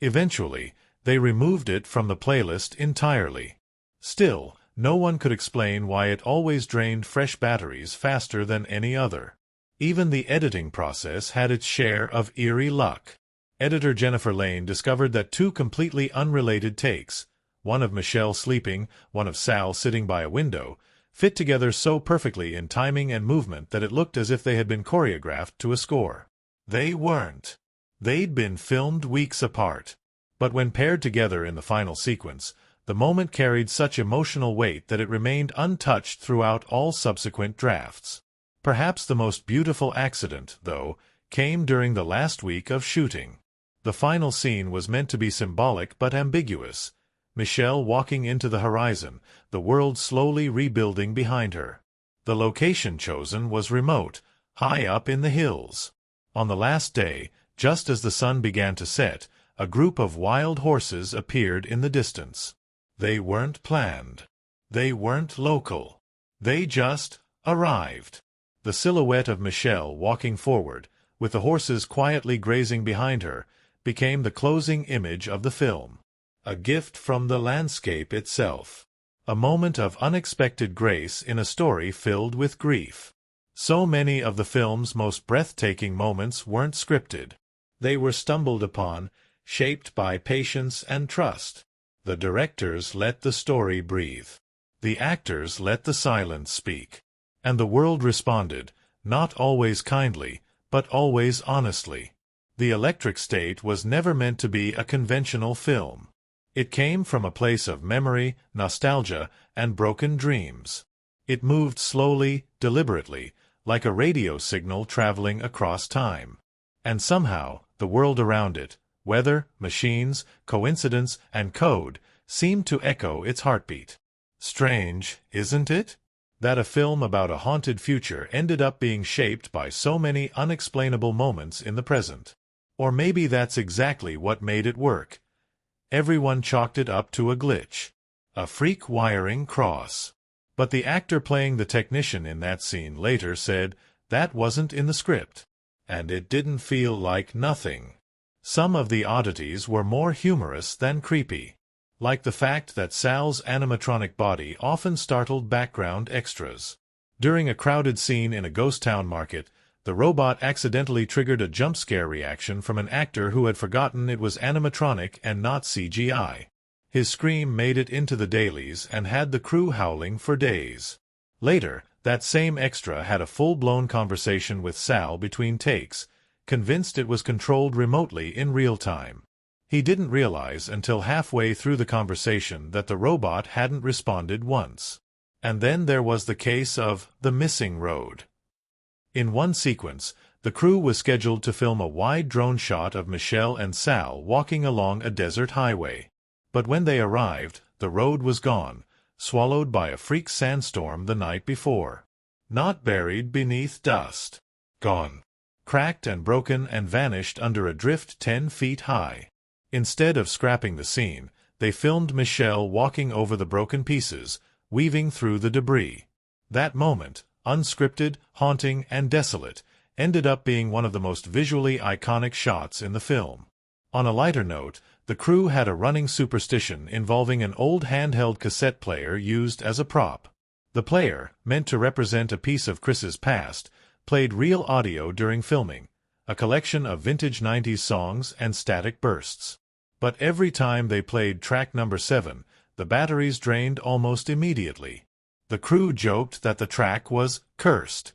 Eventually, they removed it from the playlist entirely. Still, no one could explain why it always drained fresh batteries faster than any other. Even the editing process had its share of eerie luck. Editor Jennifer Lane discovered that 2 completely unrelated takes, one of Michelle sleeping, one of Sal sitting by a window, fit together so perfectly in timing and movement that it looked as if they had been choreographed to a score. They weren't. They'd been filmed weeks apart. But when paired together in the final sequence, the moment carried such emotional weight that it remained untouched throughout all subsequent drafts. Perhaps the most beautiful accident, though, came during the last week of shooting. The final scene was meant to be symbolic but ambiguous. Michelle walking into the horizon, the world slowly rebuilding behind her. The location chosen was remote, high up in the hills. On the last day, just as the sun began to set, a group of wild horses appeared in the distance. They weren't planned. They weren't local. They just arrived. The silhouette of Michelle walking forward, with the horses quietly grazing behind her, became the closing image of the film. A gift from the landscape itself. A moment of unexpected grace in a story filled with grief. So many of the film's most breathtaking moments weren't scripted. They were stumbled upon, shaped by patience and trust. The directors let the story breathe. The actors let the silence speak. And the world responded, not always kindly, but always honestly. The Electric State was never meant to be a conventional film. It came from a place of memory, nostalgia, and broken dreams. It moved slowly, deliberately, like a radio signal traveling across time. And somehow, the world around it, weather, machines, coincidence, and code, seemed to echo its heartbeat. Strange, isn't it? That a film about a haunted future ended up being shaped by so many unexplainable moments in the present. Or maybe that's exactly what made it work. Everyone chalked it up to a glitch. A freak wiring cross. But the actor playing the technician in that scene later said that wasn't in the script. And it didn't feel like nothing. Some of the oddities were more humorous than creepy. Like the fact that Sal's animatronic body often startled background extras. During a crowded scene in a ghost town market, the robot accidentally triggered a jump scare reaction from an actor who had forgotten it was animatronic and not CGI. His scream made it into the dailies and had the crew howling for days. Later, that same extra had a full-blown conversation with Sal between takes, convinced it was controlled remotely in real time. He didn't realize until halfway through the conversation that the robot hadn't responded once. And then there was the case of the missing road. In one sequence, the crew was scheduled to film a wide drone shot of Michelle and Sal walking along a desert highway. But when they arrived, the road was gone, swallowed by a freak sandstorm the night before. Not buried beneath dust. Gone. Cracked and broken and vanished under a drift 10 feet high. Instead of scrapping the scene, they filmed Michelle walking over the broken pieces, weaving through the debris. That moment, unscripted, haunting, and desolate, ended up being one of the most visually iconic shots in the film. On a lighter note, the crew had a running superstition involving an old handheld cassette player used as a prop. The player, meant to represent a piece of Chris's past, played real audio during filming, a collection of vintage 90s songs and static bursts. But every time they played track number 7, the batteries drained almost immediately. The crew joked that the track was cursed.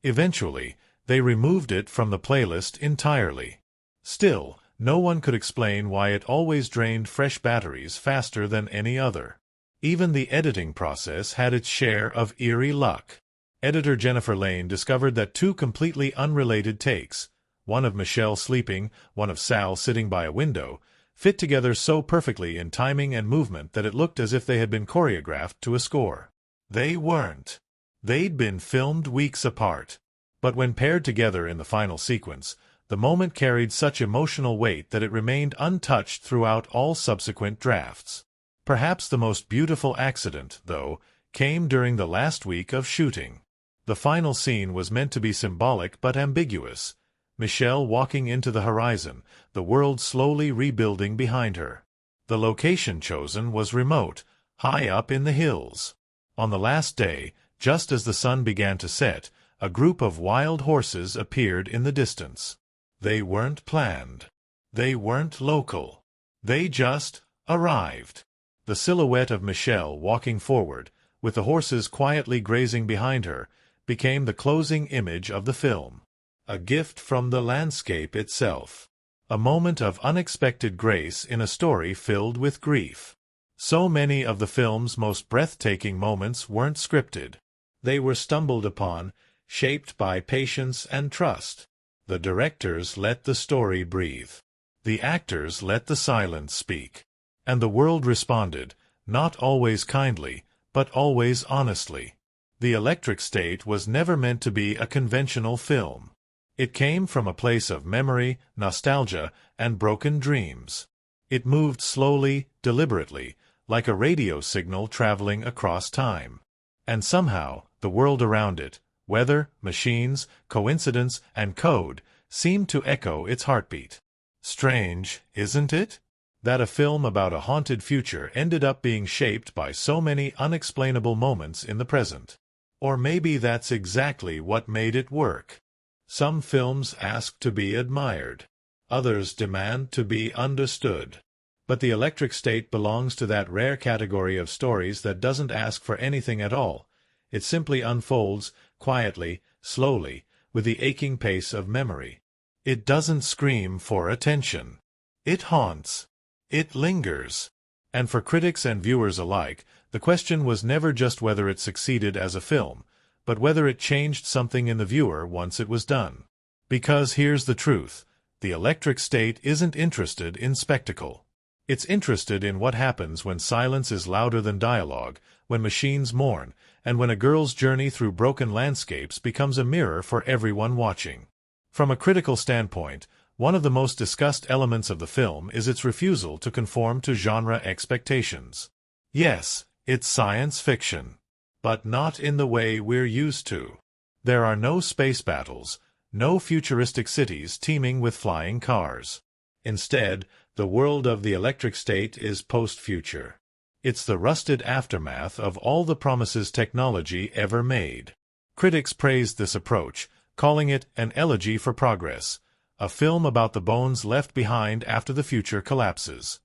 Eventually, they removed it from the playlist entirely. Still, no one could explain why it always drained fresh batteries faster than any other. Even the editing process had its share of eerie luck. Editor Jennifer Lane discovered that 2 completely unrelated takes, one of Michelle sleeping, one of Sal sitting by a window, fit together so perfectly in timing and movement that it looked as if they had been choreographed to a score. They weren't. They'd been filmed weeks apart. But when paired together in the final sequence, the moment carried such emotional weight that it remained untouched throughout all subsequent drafts. Perhaps the most beautiful accident, though, came during the last week of shooting. The final scene was meant to be symbolic but ambiguous. Michelle walking into the horizon, the world slowly rebuilding behind her. The location chosen was remote, high up in the hills. On the last day, just as the sun began to set, a group of wild horses appeared in the distance. They weren't planned. They weren't local. They just arrived. The silhouette of Michelle walking forward, with the horses quietly grazing behind her, became the closing image of the film. A gift from the landscape itself. A moment of unexpected grace in a story filled with grief. So many of the film's most breathtaking moments weren't scripted. They were stumbled upon, shaped by patience and trust. The directors let the story breathe. The actors let the silence speak. And the world responded, not always kindly, but always honestly. The Electric State was never meant to be a conventional film. It came from a place of memory, nostalgia, and broken dreams. It moved slowly, deliberately, like a radio signal traveling across time. And somehow, the world around it, weather, machines, coincidence, and code, seemed to echo its heartbeat. Strange, isn't it? That a film about a haunted future ended up being shaped by so many unexplainable moments in the present. Or maybe that's exactly what made it work. Some films ask to be admired. Others demand to be understood. But The Electric State belongs to that rare category of stories that doesn't ask for anything at all. It simply unfolds, quietly, slowly, with the aching pace of memory. It doesn't scream for attention. It haunts. It lingers. And for critics and viewers alike, the question was never just whether it succeeded as a film, but whether it changed something in the viewer once it was done. Because here's the truth. The electric state isn't interested in spectacle. It's interested in what happens when silence is louder than dialogue, when machines mourn, and when a girl's journey through broken landscapes becomes a mirror for everyone watching. From a critical standpoint, one of the most discussed elements of the film is its refusal to conform to genre expectations. Yes, it's science fiction. But not in the way we're used to. There are no space battles, no futuristic cities teeming with flying cars. Instead, the world of the electric state is post-future. It's the rusted aftermath of all the promises technology ever made. Critics praised this approach, calling it an elegy for progress, a film about the bones left behind after the future collapses.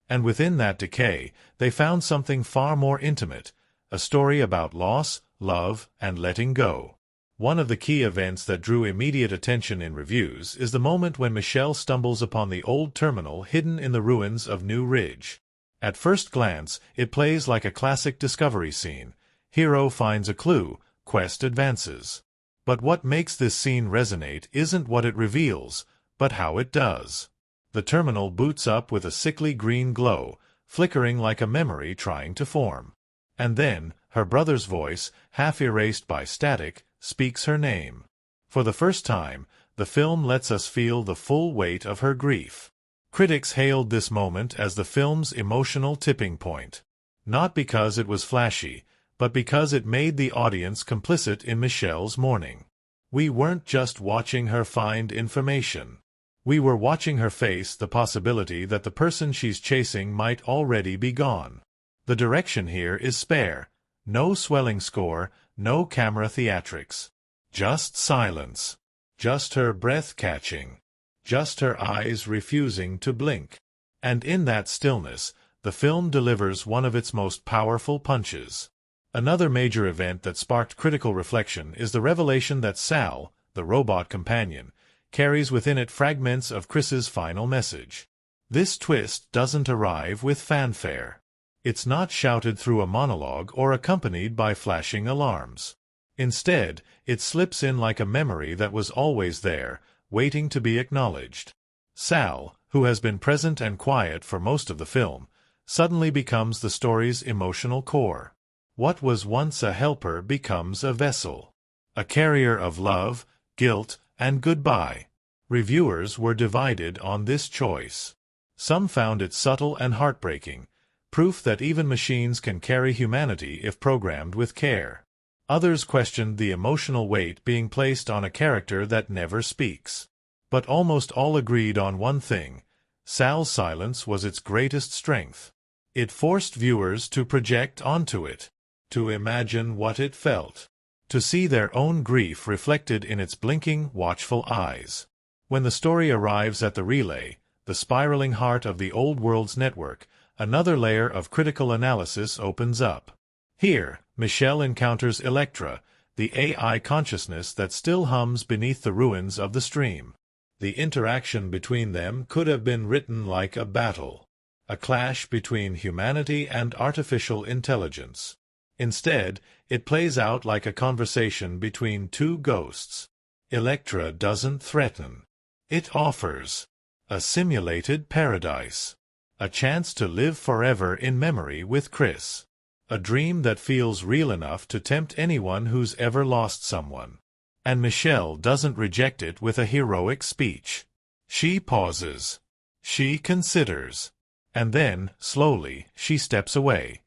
And within that decay, they found something far more intimate, a story about loss, love, and letting go. One of the key events that drew immediate attention in reviews is the moment when Michelle stumbles upon the old terminal hidden in the ruins of New Ridge. At first glance, it plays like a classic discovery scene. Hero finds a clue, quest advances. But what makes this scene resonate isn't what it reveals, but how it does. The terminal boots up with a sickly green glow, flickering like a memory trying to form. And then, her brother's voice, half erased by static, speaks her name. For the first time, the film lets us feel the full weight of her grief. Critics hailed this moment as the film's emotional tipping point. Not because it was flashy, but because it made the audience complicit in Michelle's mourning. We weren't just watching her find information. We were watching her face the possibility that the person she's chasing might already be gone. The direction here is spare. No swelling score, no camera theatrics. Just silence. Just her breath catching. Just her eyes refusing to blink. And in that stillness, the film delivers one of its most powerful punches. Another major event that sparked critical reflection is the revelation that Sal, the robot companion, carries within it fragments of Chris's final message. This twist doesn't arrive with fanfare. It's not shouted through a monologue or accompanied by flashing alarms. Instead, it slips in like a memory that was always there, waiting to be acknowledged. Sal, who has been present and quiet for most of the film, suddenly becomes the story's emotional core. What was once a helper becomes a vessel. A carrier of love, guilt, and goodbye. Reviewers were divided on this choice. Some found it subtle and heartbreaking, proof that even machines can carry humanity if programmed with care. Others questioned the emotional weight being placed on a character that never speaks. But almost all agreed on one thing: Sal's silence was its greatest strength. It forced viewers to project onto it, to imagine what it felt, to see their own grief reflected in its blinking, watchful eyes. When the story arrives at the relay, the spiraling heart of the old world's network, another layer of critical analysis opens up. Here, Michelle encounters Electra, the AI consciousness that still hums beneath the ruins of the stream. The interaction between them could have been written like a battle, a clash between humanity and artificial intelligence. Instead, it plays out like a conversation between two ghosts. Electra doesn't threaten. It offers a simulated paradise, a chance to live forever in memory with Chris. A dream that feels real enough to tempt anyone who's ever lost someone. And Michelle doesn't reject it with a heroic speech. She pauses. She considers. And then, slowly, she steps away.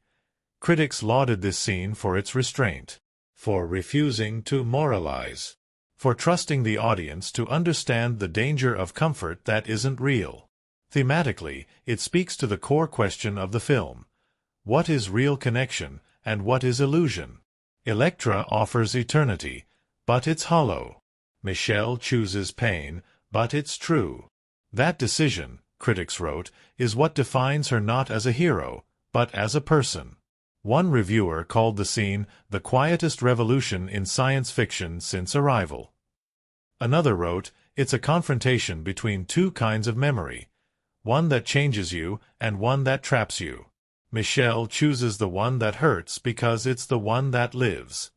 Critics lauded this scene for its restraint, for refusing to moralize, for trusting the audience to understand the danger of comfort that isn't real. Thematically, it speaks to the core question of the film. What is real connection, and what is illusion? Electra offers eternity, but it's hollow. Michelle chooses pain, but it's true. That decision, critics wrote, is what defines her not as a hero, but as a person. One reviewer called the scene the quietest revolution in science fiction since Arrival. Another wrote, "It's a confrontation between two kinds of memory, one that changes you and one that traps you. Michelle chooses the one that hurts because it's the one that lives."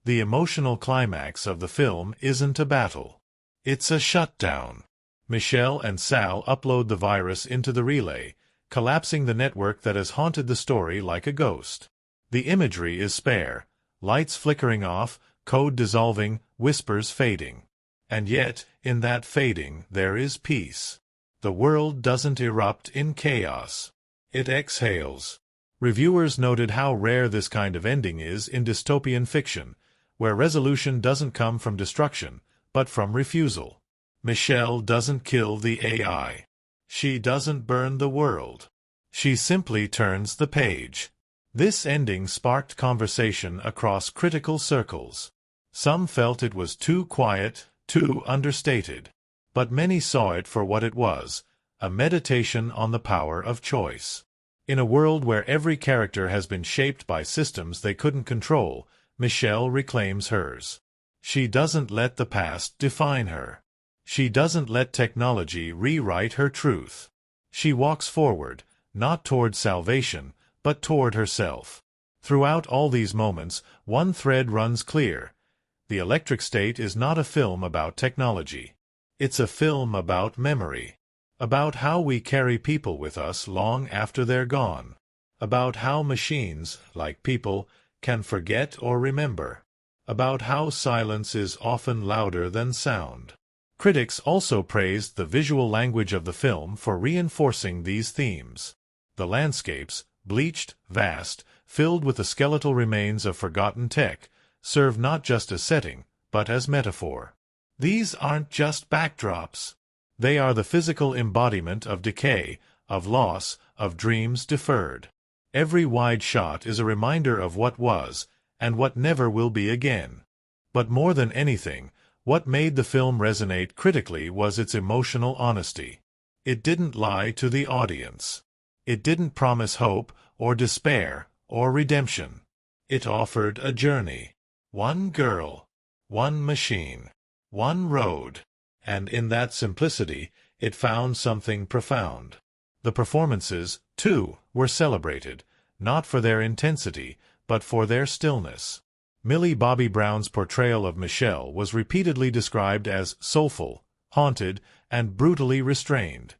The emotional climax of the film isn't a battle. It's a shutdown. Michelle and Sal upload the virus into the relay, collapsing the network that has haunted the story like a ghost. The imagery is spare, lights flickering off, code dissolving, whispers fading. And yet, in that fading, there is peace. The world doesn't erupt in chaos. It exhales. Reviewers noted how rare this kind of ending is in dystopian fiction, where resolution doesn't come from destruction, but from refusal. Michelle doesn't kill the AI. She doesn't burn the world. She simply turns the page. This ending sparked conversation across critical circles. Some felt it was too quiet, too understated. But many saw it for what it was, a meditation on the power of choice. In a world where every character has been shaped by systems they couldn't control, Michelle reclaims hers. She doesn't let the past define her. She doesn't let technology rewrite her truth. She walks forward, not toward salvation, but toward herself. Throughout all these moments, one thread runs clear. The Electric State is not a film about technology. It's a film about memory. About how we carry people with us long after they're gone. About how machines, like people, can forget or remember. About how silence is often louder than sound. Critics also praised the visual language of the film for reinforcing these themes. The landscapes, bleached, vast, filled with the skeletal remains of forgotten tech, serve not just as setting, but as metaphor. These aren't just backdrops. They are the physical embodiment of decay, of loss, of dreams deferred. Every wide shot is a reminder of what was, and what never will be again. But more than anything, what made the film resonate critically was its emotional honesty. It didn't lie to the audience. It didn't promise hope, or despair, or redemption. It offered a journey. One girl. One machine. One road. And in that simplicity, it found something profound. The performances, too, were celebrated, not for their intensity, but for their stillness. Millie Bobby Brown's portrayal of Michelle was repeatedly described as soulful, haunted, and brutally restrained.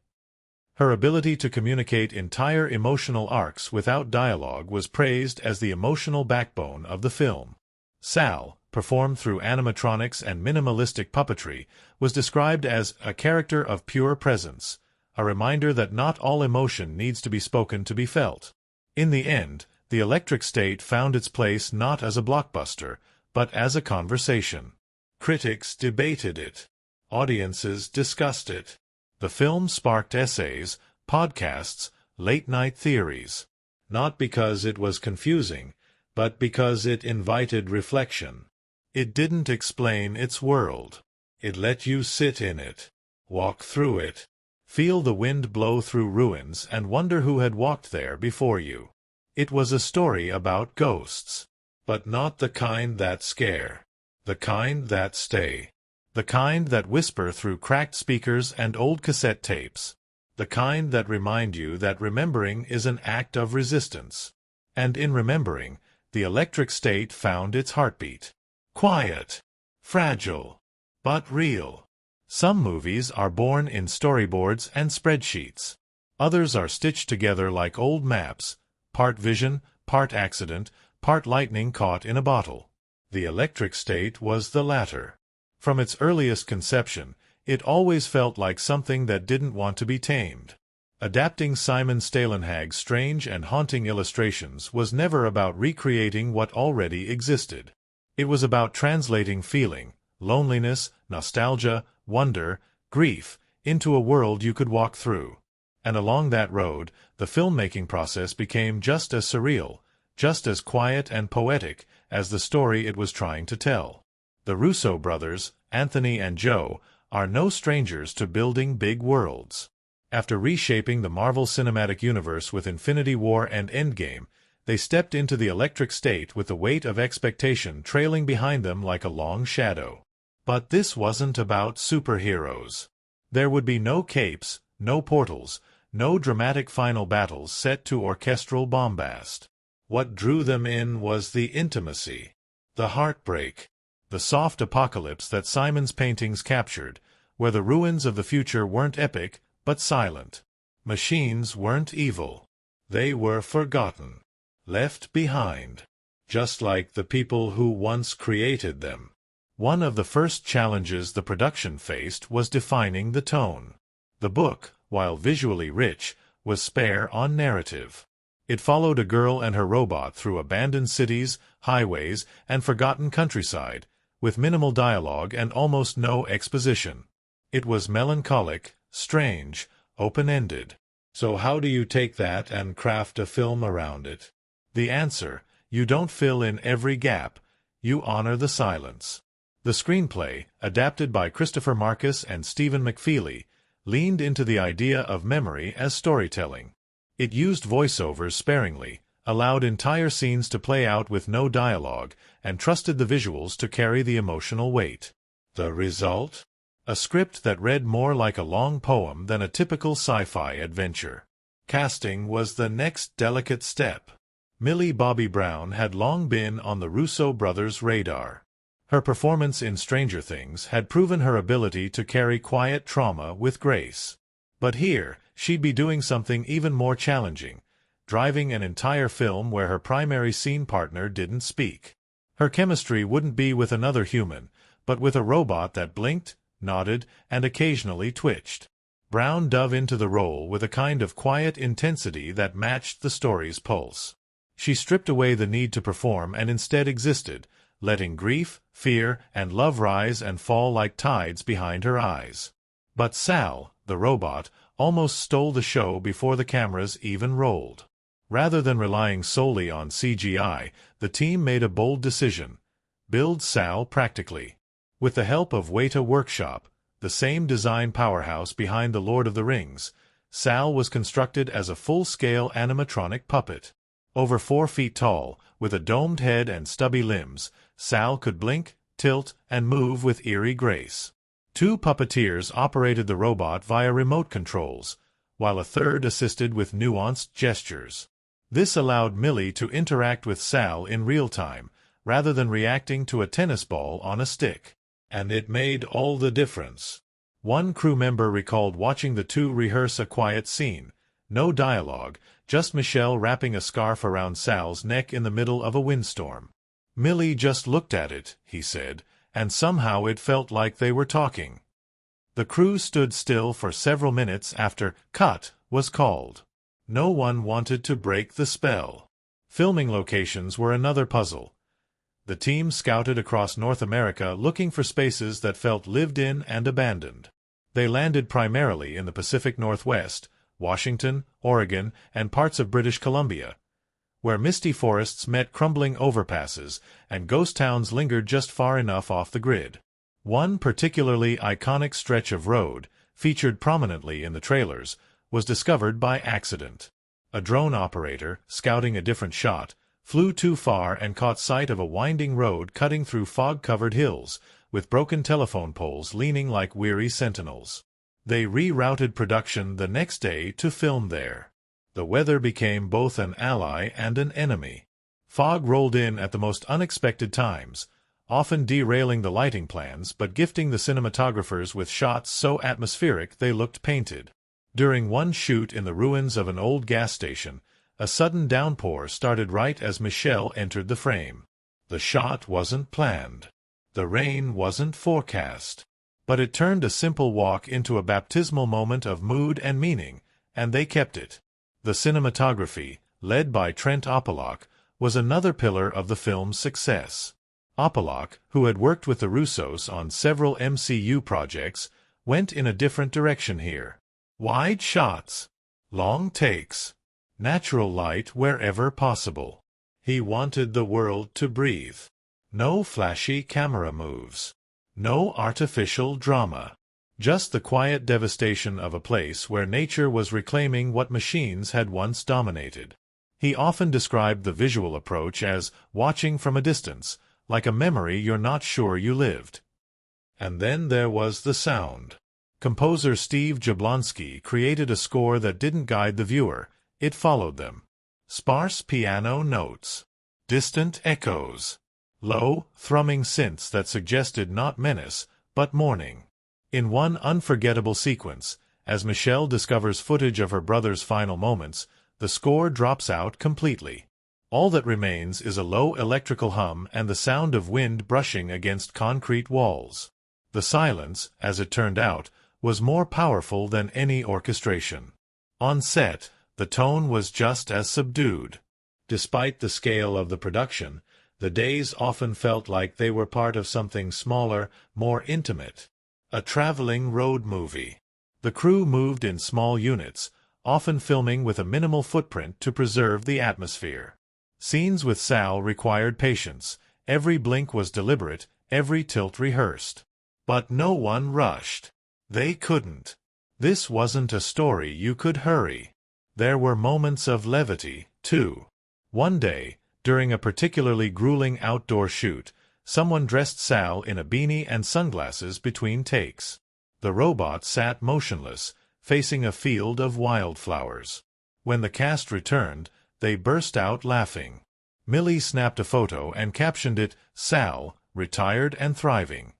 Her ability to communicate entire emotional arcs without dialogue was praised as the emotional backbone of the film. Sal, performed through animatronics and minimalistic puppetry, was described as a character of pure presence, a reminder that not all emotion needs to be spoken to be felt. In the end, The Electric State found its place not as a blockbuster, but as a conversation. Critics debated it. Audiences discussed it. The film sparked essays, podcasts, late-night theories. Not because it was confusing, but because it invited reflection. It didn't explain its world. It let you sit in it, walk through it, feel the wind blow through ruins and wonder who had walked there before you. It was a story about ghosts, but not the kind that scare, the kind that stay, the kind that whisper through cracked speakers and old cassette tapes, the kind that remind you that remembering is an act of resistance. And in remembering, The Electric State found its heartbeat. Quiet, fragile, but real. Some movies are born in storyboards and spreadsheets. Others are stitched together like old maps, part vision, part accident, part lightning caught in a bottle. The Electric State was the latter. From its earliest conception, it always felt like something that didn't want to be tamed. Adapting Simon Stålenhag's strange and haunting illustrations was never about recreating what already existed. It was about translating feeling, loneliness, nostalgia, wonder, grief, into a world you could walk through. And along that road, the filmmaking process became just as surreal, just as quiet and poetic as the story it was trying to tell. The Russo brothers, Anthony and Joe, are no strangers to building big worlds. After reshaping the Marvel Cinematic Universe with Infinity War and Endgame, They stepped into the electric state with the weight of expectation trailing behind them like a long shadow. But this wasn't about superheroes. There would be no capes, no portals, no dramatic final battles set to orchestral bombast. What drew them in was the intimacy, the heartbreak, the soft apocalypse that Simon's paintings captured, where the ruins of the future weren't epic, but silent. Machines weren't evil. They were forgotten, left behind, just like the people who once created them. One of the first challenges the production faced was defining the tone. The book, while visually rich, was spare on narrative. It followed a girl and her robot through abandoned cities, highways, and forgotten countryside, with minimal dialogue and almost no exposition. It was melancholic, strange, open-ended. So how do you take that and craft a film around it? The answer: you don't fill in every gap, you honor the silence. The screenplay, adapted by Christopher Markus and Stephen McFeely, leaned into the idea of memory as storytelling. It used voiceovers sparingly, allowed entire scenes to play out with no dialogue, and trusted the visuals to carry the emotional weight. The result? A script that read more like a long poem than a typical sci-fi adventure. Casting was the next delicate step. Millie Bobby Brown had long been on the Russo brothers' radar. Her performance in Stranger Things had proven her ability to carry quiet trauma with grace. But here, she'd be doing something even more challenging, driving an entire film where her primary scene partner didn't speak. Her chemistry wouldn't be with another human, but with a robot that blinked, nodded, and occasionally twitched. Brown dove into the role with a kind of quiet intensity that matched the story's pulse. She stripped away the need to perform and instead existed, letting grief, fear, and love rise and fall like tides behind her eyes. But Sal, the robot, almost stole the show before the cameras even rolled. Rather than relying solely on CGI, the team made a bold decision: build Sal practically. With the help of Weta Workshop, the same design powerhouse behind The Lord of the Rings, Sal was constructed as a full-scale animatronic puppet. Over 4 feet tall, with a domed head and stubby limbs, Sal could blink, tilt, and move with eerie grace. 2 puppeteers operated the robot via remote controls, while a third assisted with nuanced gestures. This allowed Millie to interact with Sal in real time, rather than reacting to a tennis ball on a stick. And it made all the difference. One crew member recalled watching the two rehearse a quiet scene. No dialogue, just Michelle wrapping a scarf around Sal's neck in the middle of a windstorm. Millie just looked at it, he said, and somehow it felt like they were talking. The crew stood still for several minutes after "cut" was called. No one wanted to break the spell. Filming locations were another puzzle. The team scouted across North America looking for spaces that felt lived in and abandoned. They landed primarily in the Pacific Northwest, Washington, Oregon, and parts of British Columbia, where misty forests met crumbling overpasses and ghost towns lingered just far enough off the grid. One particularly iconic stretch of road, featured prominently in the trailers, was discovered by accident. A drone operator, scouting a different shot, flew too far and caught sight of a winding road cutting through fog-covered hills, with broken telephone poles leaning like weary sentinels. They rerouted production the next day to film there. The weather became both an ally and an enemy. Fog rolled in at the most unexpected times, often derailing the lighting plans but gifting the cinematographers with shots so atmospheric they looked painted. During one shoot in the ruins of an old gas station, a sudden downpour started right as Michelle entered the frame. The shot wasn't planned. The rain wasn't forecast. But it turned a simple walk into a baptismal moment of mood and meaning, and they kept it. The cinematography, led by Trent Opalock, was another pillar of the film's success. Opalock, who had worked with the Russos on several MCU projects, went in a different direction here. Wide shots, long takes, natural light wherever possible. He wanted the world to breathe. No flashy camera moves. No artificial drama. Just the quiet devastation of a place where nature was reclaiming what machines had once dominated. He often described the visual approach as watching from a distance, like a memory you're not sure you lived. And then there was the sound. Composer Steve Jablonsky created a score that didn't guide the viewer, it followed them. Sparse piano notes, distant echoes, low, thrumming synths that suggested not menace, but mourning. In one unforgettable sequence, as Michelle discovers footage of her brother's final moments, the score drops out completely. All that remains is a low electrical hum and the sound of wind brushing against concrete walls. The silence, as it turned out, was more powerful than any orchestration. On set, the tone was just as subdued. Despite the scale of the production, the days often felt like they were part of something smaller, more intimate. A traveling road movie. The crew moved in small units, often filming with a minimal footprint to preserve the atmosphere. Scenes with Sal required patience. Every blink was deliberate, every tilt rehearsed. But no one rushed. They couldn't. This wasn't a story you could hurry. There were moments of levity, too. One day, during a particularly grueling outdoor shoot, someone dressed Sal in a beanie and sunglasses between takes. The robot sat motionless, facing a field of wildflowers. When the cast returned, they burst out laughing. Millie snapped a photo and captioned it, "Sal, retired and thriving."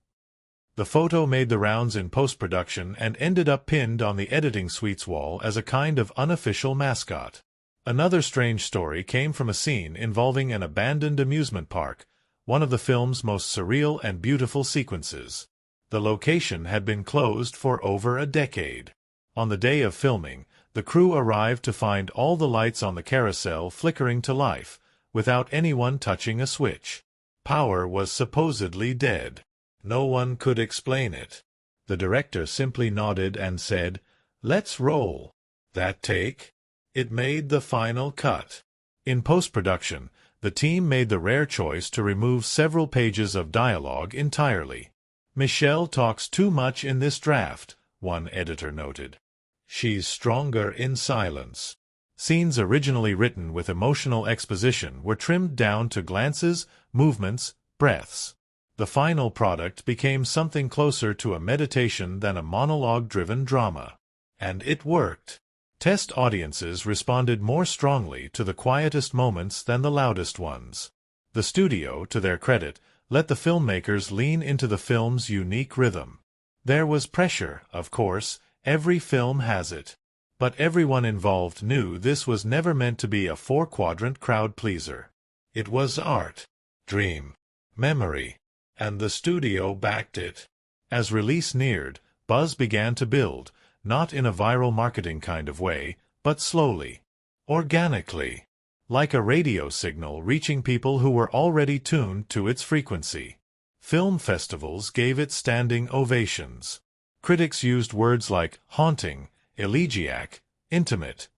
The photo made the rounds in post-production and ended up pinned on the editing suite's wall as a kind of unofficial mascot. Another strange story came from a scene involving an abandoned amusement park, one of the film's most surreal and beautiful sequences. The location had been closed for over a decade. On the day of filming, the crew arrived to find all the lights on the carousel flickering to life, without anyone touching a switch. Power was supposedly dead. No one could explain it. The director simply nodded and said, "Let's roll." That take? It made the final cut. In post-production, the team made the rare choice to remove several pages of dialogue entirely. "Michelle talks too much in this draft," one editor noted. "She's stronger in silence." Scenes originally written with emotional exposition were trimmed down to glances, movements, breaths. The final product became something closer to a meditation than a monologue-driven drama. And it worked. Test audiences responded more strongly to the quietest moments than the loudest ones. The studio, to their credit, let the filmmakers lean into the film's unique rhythm. There was pressure, of course, every film has it. But everyone involved knew this was never meant to be a four-quadrant crowd-pleaser. It was art, dream, memory, and the studio backed it. As release neared, buzz began to build, not in a viral marketing kind of way, but slowly, organically, like a radio signal reaching people who were already tuned to its frequency. Film festivals gave it standing ovations. Critics used words like haunting, elegiac, intimate.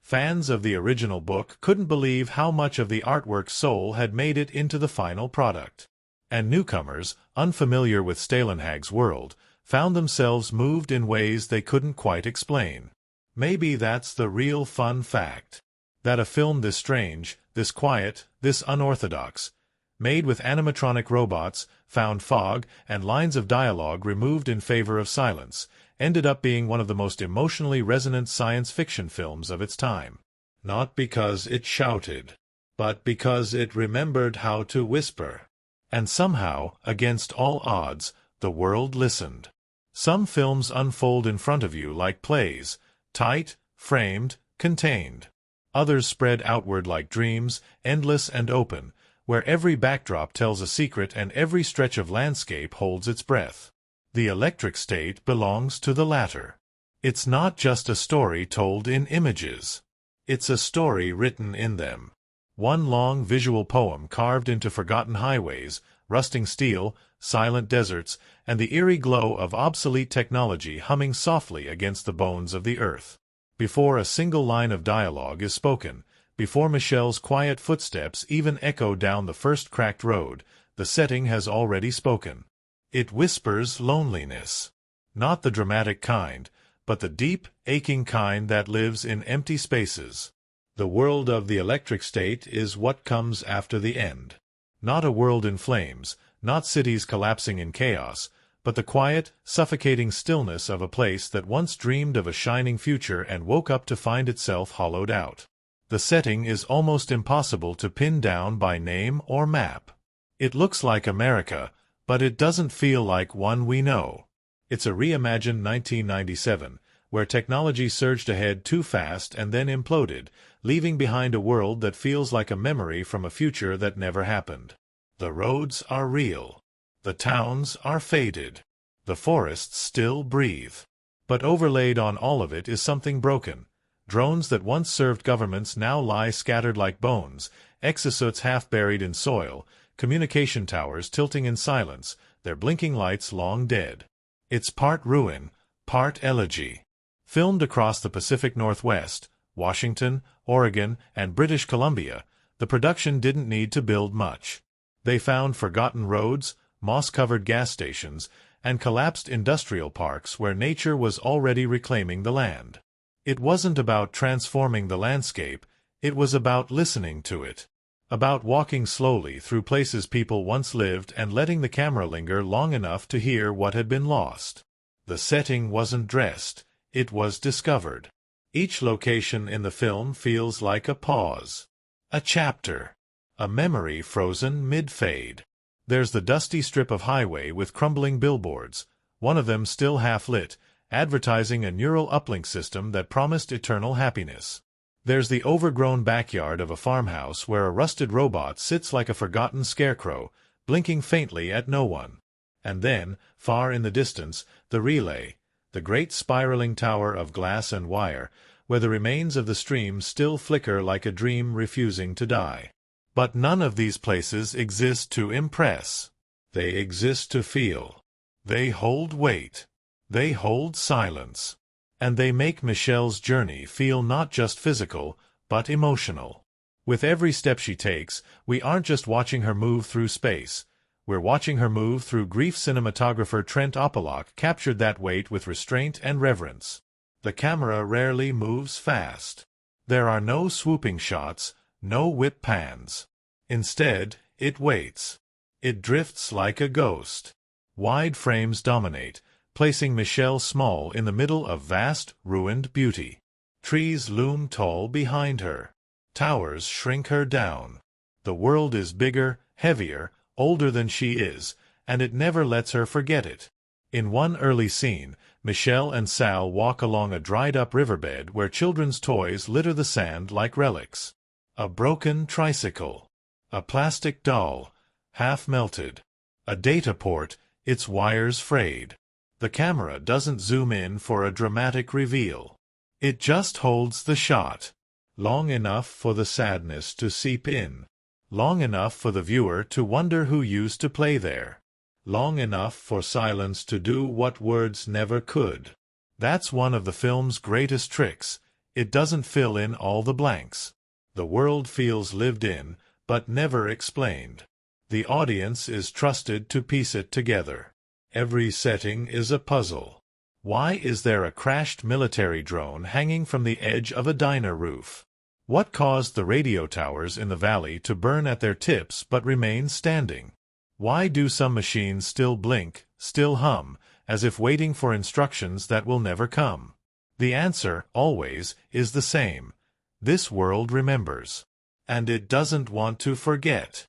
Fans of the original book couldn't believe how much of the artwork's soul had made it into the final product. And newcomers, unfamiliar with Stålenhag's world, found themselves moved in ways they couldn't quite explain. Maybe that's the real fun fact. That a film this strange, this quiet, this unorthodox, made with animatronic robots, found fog, and lines of dialogue removed in favor of silence, ended up being one of the most emotionally resonant science fiction films of its time. Not because it shouted, but because it remembered how to whisper. And somehow, against all odds, the world listened. Some films unfold in front of you like plays, tight, framed, contained. Others spread outward like dreams, endless and open, where every backdrop tells a secret and every stretch of landscape holds its breath. The electric state belongs to the latter. It's not just a story told in images. It's a story written in them. One long visual poem carved into forgotten highways, rusting steel, silent deserts, and the eerie glow of obsolete technology humming softly against the bones of the earth. Before a single line of dialogue is spoken, before Michelle's quiet footsteps even echo down the first cracked road, the setting has already spoken. It whispers loneliness. Not the dramatic kind, but the deep, aching kind that lives in empty spaces. The world of the electric state is what comes after the end. Not a world in flames, not cities collapsing in chaos, but the quiet, suffocating stillness of a place that once dreamed of a shining future and woke up to find itself hollowed out. The setting is almost impossible to pin down by name or map. It looks like America, but it doesn't feel like one we know. It's a reimagined 1997, where technology surged ahead too fast and then imploded, leaving behind a world that feels like a memory from a future that never happened. The roads are real. The towns are faded. The forests still breathe. But overlaid on all of it is something broken. Drones that once served governments now lie scattered like bones, exosuits half buried in soil, communication towers tilting in silence, their blinking lights long dead. It's part ruin, part elegy. Filmed across the Pacific Northwest, Washington, Oregon, and British Columbia, the production didn't need to build much. They found forgotten roads, moss-covered gas stations, and collapsed industrial parks where nature was already reclaiming the land. It wasn't about transforming the landscape, it was about listening to it. About walking slowly through places people once lived and letting the camera linger long enough to hear what had been lost. The setting wasn't dressed, it was discovered. Each location in the film feels like a pause. A chapter. A memory frozen mid-fade. There's the dusty strip of highway with crumbling billboards, one of them still half-lit, advertising a neural uplink system that promised eternal happiness. There's the overgrown backyard of a farmhouse where a rusted robot sits like a forgotten scarecrow, blinking faintly at no one. And then, far in the distance, the relay, the great spiraling tower of glass and wire, where the remains of the stream still flicker like a dream refusing to die. But none of these places exist to impress. They exist to feel. They hold weight. They hold silence. And they make Michelle's journey feel not just physical, but emotional. With every step she takes, we aren't just watching her move through space. We're watching her move through grief. Cinematographer Trent Opalock captured that weight with restraint and reverence. The camera rarely moves fast. There are no swooping shots, no whip pans. Instead, it waits. It drifts like a ghost. Wide frames dominate, placing Michelle small in the middle of vast, ruined beauty. Trees loom tall behind her. Towers shrink her down. The world is bigger, heavier, older than she is, and it never lets her forget it. In one early scene, Michelle and Sal walk along a dried-up riverbed where children's toys litter the sand like relics. A broken tricycle. A plastic doll, half melted. A data port, its wires frayed. The camera doesn't zoom in for a dramatic reveal. It just holds the shot. Long enough for the sadness to seep in. Long enough for the viewer to wonder who used to play there. Long enough for silence to do what words never could. That's one of the film's greatest tricks. It doesn't fill in all the blanks. The world feels lived in, but never explained. The audience is trusted to piece it together. Every setting is a puzzle. Why is there a crashed military drone hanging from the edge of a diner roof? What caused the radio towers in the valley to burn at their tips but remain standing? Why do some machines still blink, still hum, as if waiting for instructions that will never come? The answer, always, is the same. This world remembers. And it doesn't want to forget.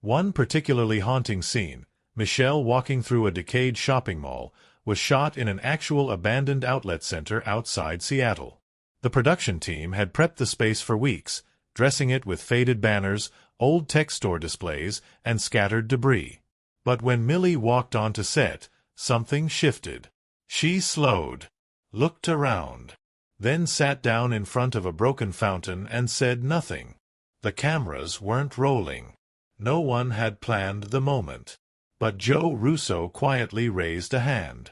One particularly haunting scene, Michelle walking through a decayed shopping mall, was shot in an actual abandoned outlet center outside Seattle. The production team had prepped the space for weeks, dressing it with faded banners, old tech store displays, and scattered debris. But when Millie walked onto set, something shifted. She slowed, looked around, then sat down in front of a broken fountain and said nothing. The cameras weren't rolling. No one had planned the moment. But Joe Russo quietly raised a hand.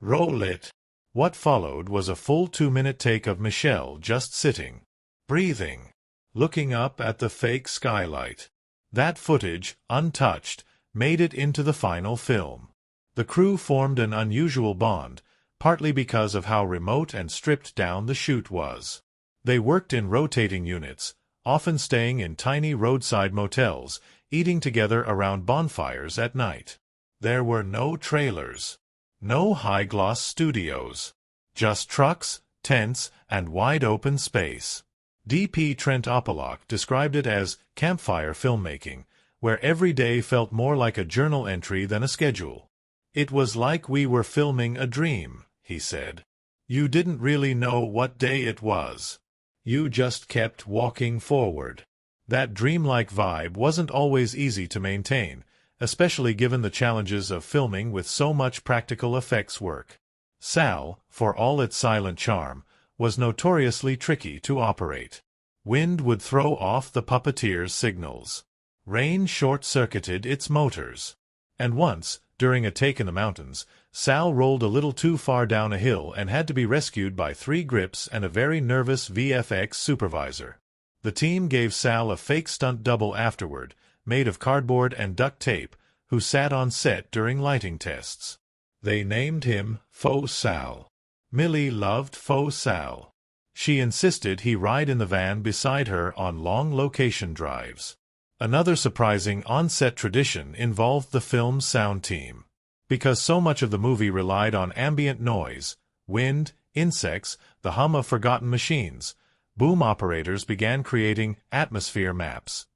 Roll it. What followed was a full 2-minute take of Michelle just sitting, breathing, looking up at the fake skylight. That footage, untouched, made it into the final film. The crew formed an unusual bond, partly because of how remote and stripped down the shoot was. They worked in rotating units, often staying in tiny roadside motels, eating together around bonfires at night. There were no trailers, no high-gloss studios, just trucks, tents, and wide-open space. D.P. Trent Opalock described it as campfire filmmaking, where every day felt more like a journal entry than a schedule. It was like we were filming a dream, he said. You didn't really know what day it was. You just kept walking forward. That dreamlike vibe wasn't always easy to maintain, especially given the challenges of filming with so much practical effects work. Sal, for all its silent charm, was notoriously tricky to operate. Wind would throw off the puppeteer's signals. Rain short-circuited its motors. And once, during a take in the mountains, Sal rolled a little too far down a hill and had to be rescued by 3 grips and a very nervous VFX supervisor. The team gave Sal a fake stunt double afterward, made of cardboard and duct tape, who sat on set during lighting tests. They named him Faux Sal. Millie loved Faux Sal. She insisted he ride in the van beside her on long location drives. Another surprising on-set tradition involved the film's sound team. Because so much of the movie relied on ambient noise, wind, insects, the hum of forgotten machines, boom operators began creating atmosphere maps.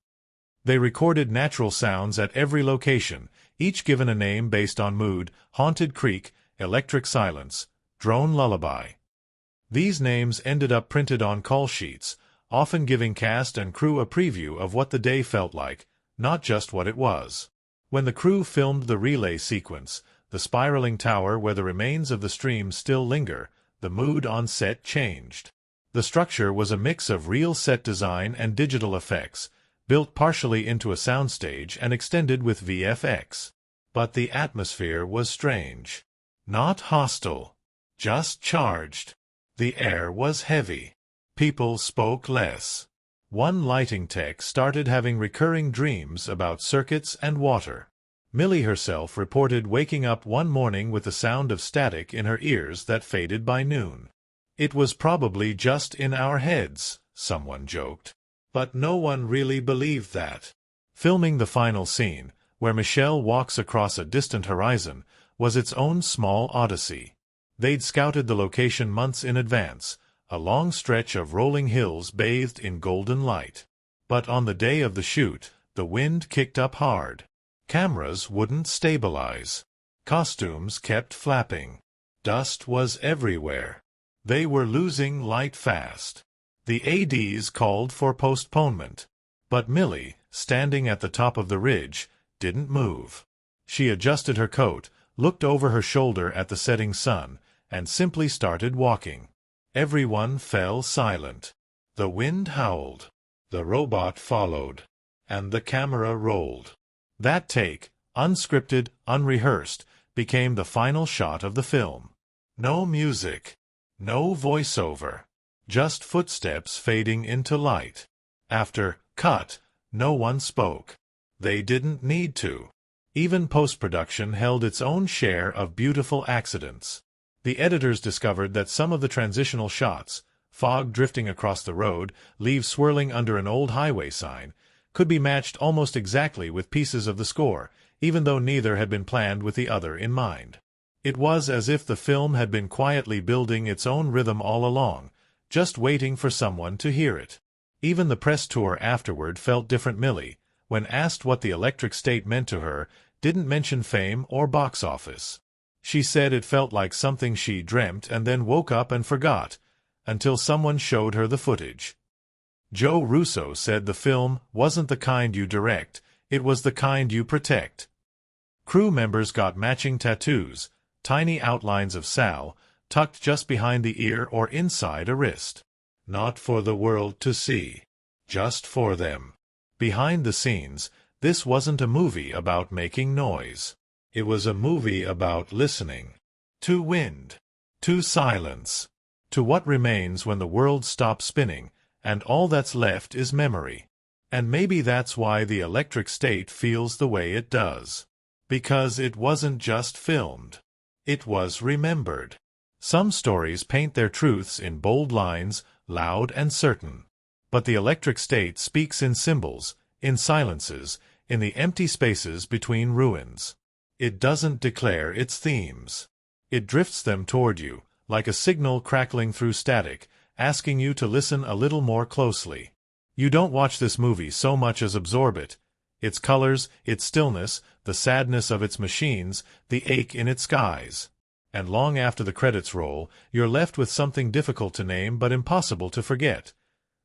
They recorded natural sounds at every location, each given a name based on mood: haunted creek, electric silence, drone lullaby. These names ended up printed on call sheets, often giving cast and crew a preview of what the day felt like, not just what it was. When the crew filmed the relay sequence, the spiraling tower where the remains of the stream still linger, the mood on set changed. The structure was a mix of real set design and digital effects, built partially into a soundstage and extended with VFX. But the atmosphere was strange. Not hostile, just charged. The air was heavy. People spoke less. One lighting tech started having recurring dreams about circuits and water. Millie herself reported waking up one morning with the sound of static in her ears that faded by noon. It was probably just in our heads, someone joked. But no one really believed that. Filming the final scene, where Michelle walks across a distant horizon, was its own small odyssey. They'd scouted the location months in advance, a long stretch of rolling hills bathed in golden light. But on the day of the shoot, the wind kicked up hard. Cameras wouldn't stabilize. Costumes kept flapping. Dust was everywhere. They were losing light fast. The ADs called for postponement. But Millie, standing at the top of the ridge, didn't move. She adjusted her coat, looked over her shoulder at the setting sun, and simply started walking. Everyone fell silent. The wind howled. The robot followed. And the camera rolled. That take, unscripted, unrehearsed, became the final shot of the film. No music. No voiceover. Just footsteps fading into light. After cut, no one spoke. They didn't need to. Even post-production held its own share of beautiful accidents. The editors discovered that some of the transitional shots, fog drifting across the road, leaves swirling under an old highway sign, could be matched almost exactly with pieces of the score, even though neither had been planned with the other in mind. It was as if the film had been quietly building its own rhythm all along, just waiting for someone to hear it. Even the press tour afterward felt different. Millie, when asked what the Electric State meant to her, didn't mention fame or box office. She said it felt like something she dreamt and then woke up and forgot, until someone showed her the footage. Joe Russo said the film wasn't the kind you direct, it was the kind you protect. Crew members got matching tattoos, tiny outlines of Sal, tucked just behind the ear or inside a wrist. Not for the world to see. Just for them. Behind the scenes, this wasn't a movie about making noise. It was a movie about listening. To wind. To silence. To what remains when the world stops spinning, and all that's left is memory. And maybe that's why the Electric State feels the way it does. Because it wasn't just filmed. It was remembered. Some stories paint their truths in bold lines, loud and certain. But the electric state speaks in symbols, in silences, in the empty spaces between ruins. It doesn't declare its themes. It drifts them toward you, like a signal crackling through static, asking you to listen a little more closely. You don't watch this movie so much as absorb it. Its colors, its stillness, the sadness of its machines, the ache in its skies. And long after the credits roll, you're left with something difficult to name but impossible to forget.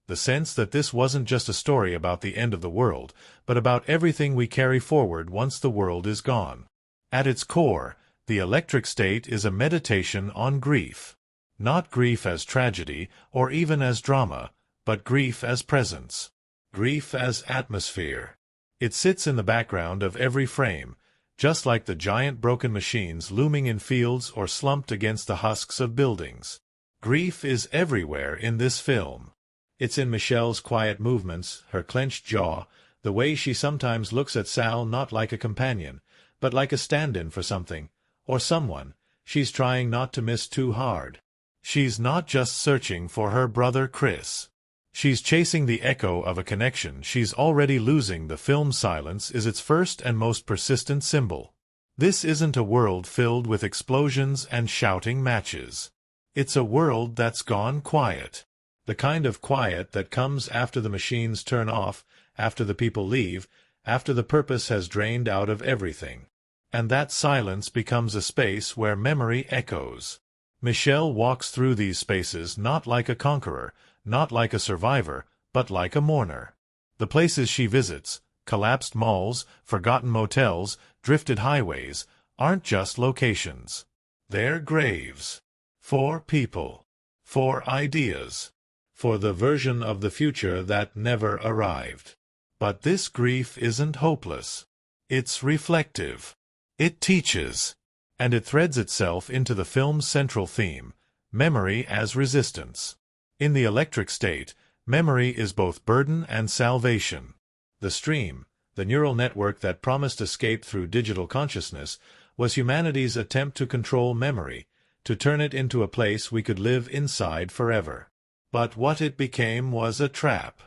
The sense that this wasn't just a story about the end of the world, but about everything we carry forward once the world is gone. At its core, the electric state is a meditation on grief. Not grief as tragedy, or even as drama, but grief as presence. Grief as atmosphere. It sits in the background of every frame, just like the giant broken machines looming in fields or slumped against the husks of buildings. Grief is everywhere in this film. It's in Michelle's quiet movements, her clenched jaw, the way she sometimes looks at Sal not like a companion, but like a stand-in for something, or someone, she's trying not to miss too hard. She's not just searching for her brother Chris. She's chasing the echo of a connection she's already losing. The film's silence is its first and most persistent symbol. This isn't a world filled with explosions and shouting matches. It's a world that's gone quiet. The kind of quiet that comes after the machines turn off, after the people leave, after the purpose has drained out of everything. And that silence becomes a space where memory echoes. Michelle walks through these spaces not like a conqueror, not like a survivor, but like a mourner. The places she visits, collapsed malls, forgotten motels, drifted highways, aren't just locations. They're graves. For people. For ideas. For the version of the future that never arrived. But this grief isn't hopeless. It's reflective. It teaches. And it threads itself into the film's central theme, memory as resistance. In the electric state, memory is both burden and salvation. The stream, the neural network that promised escape through digital consciousness, was humanity's attempt to control memory, to turn it into a place we could live inside forever. But what it became was a trap.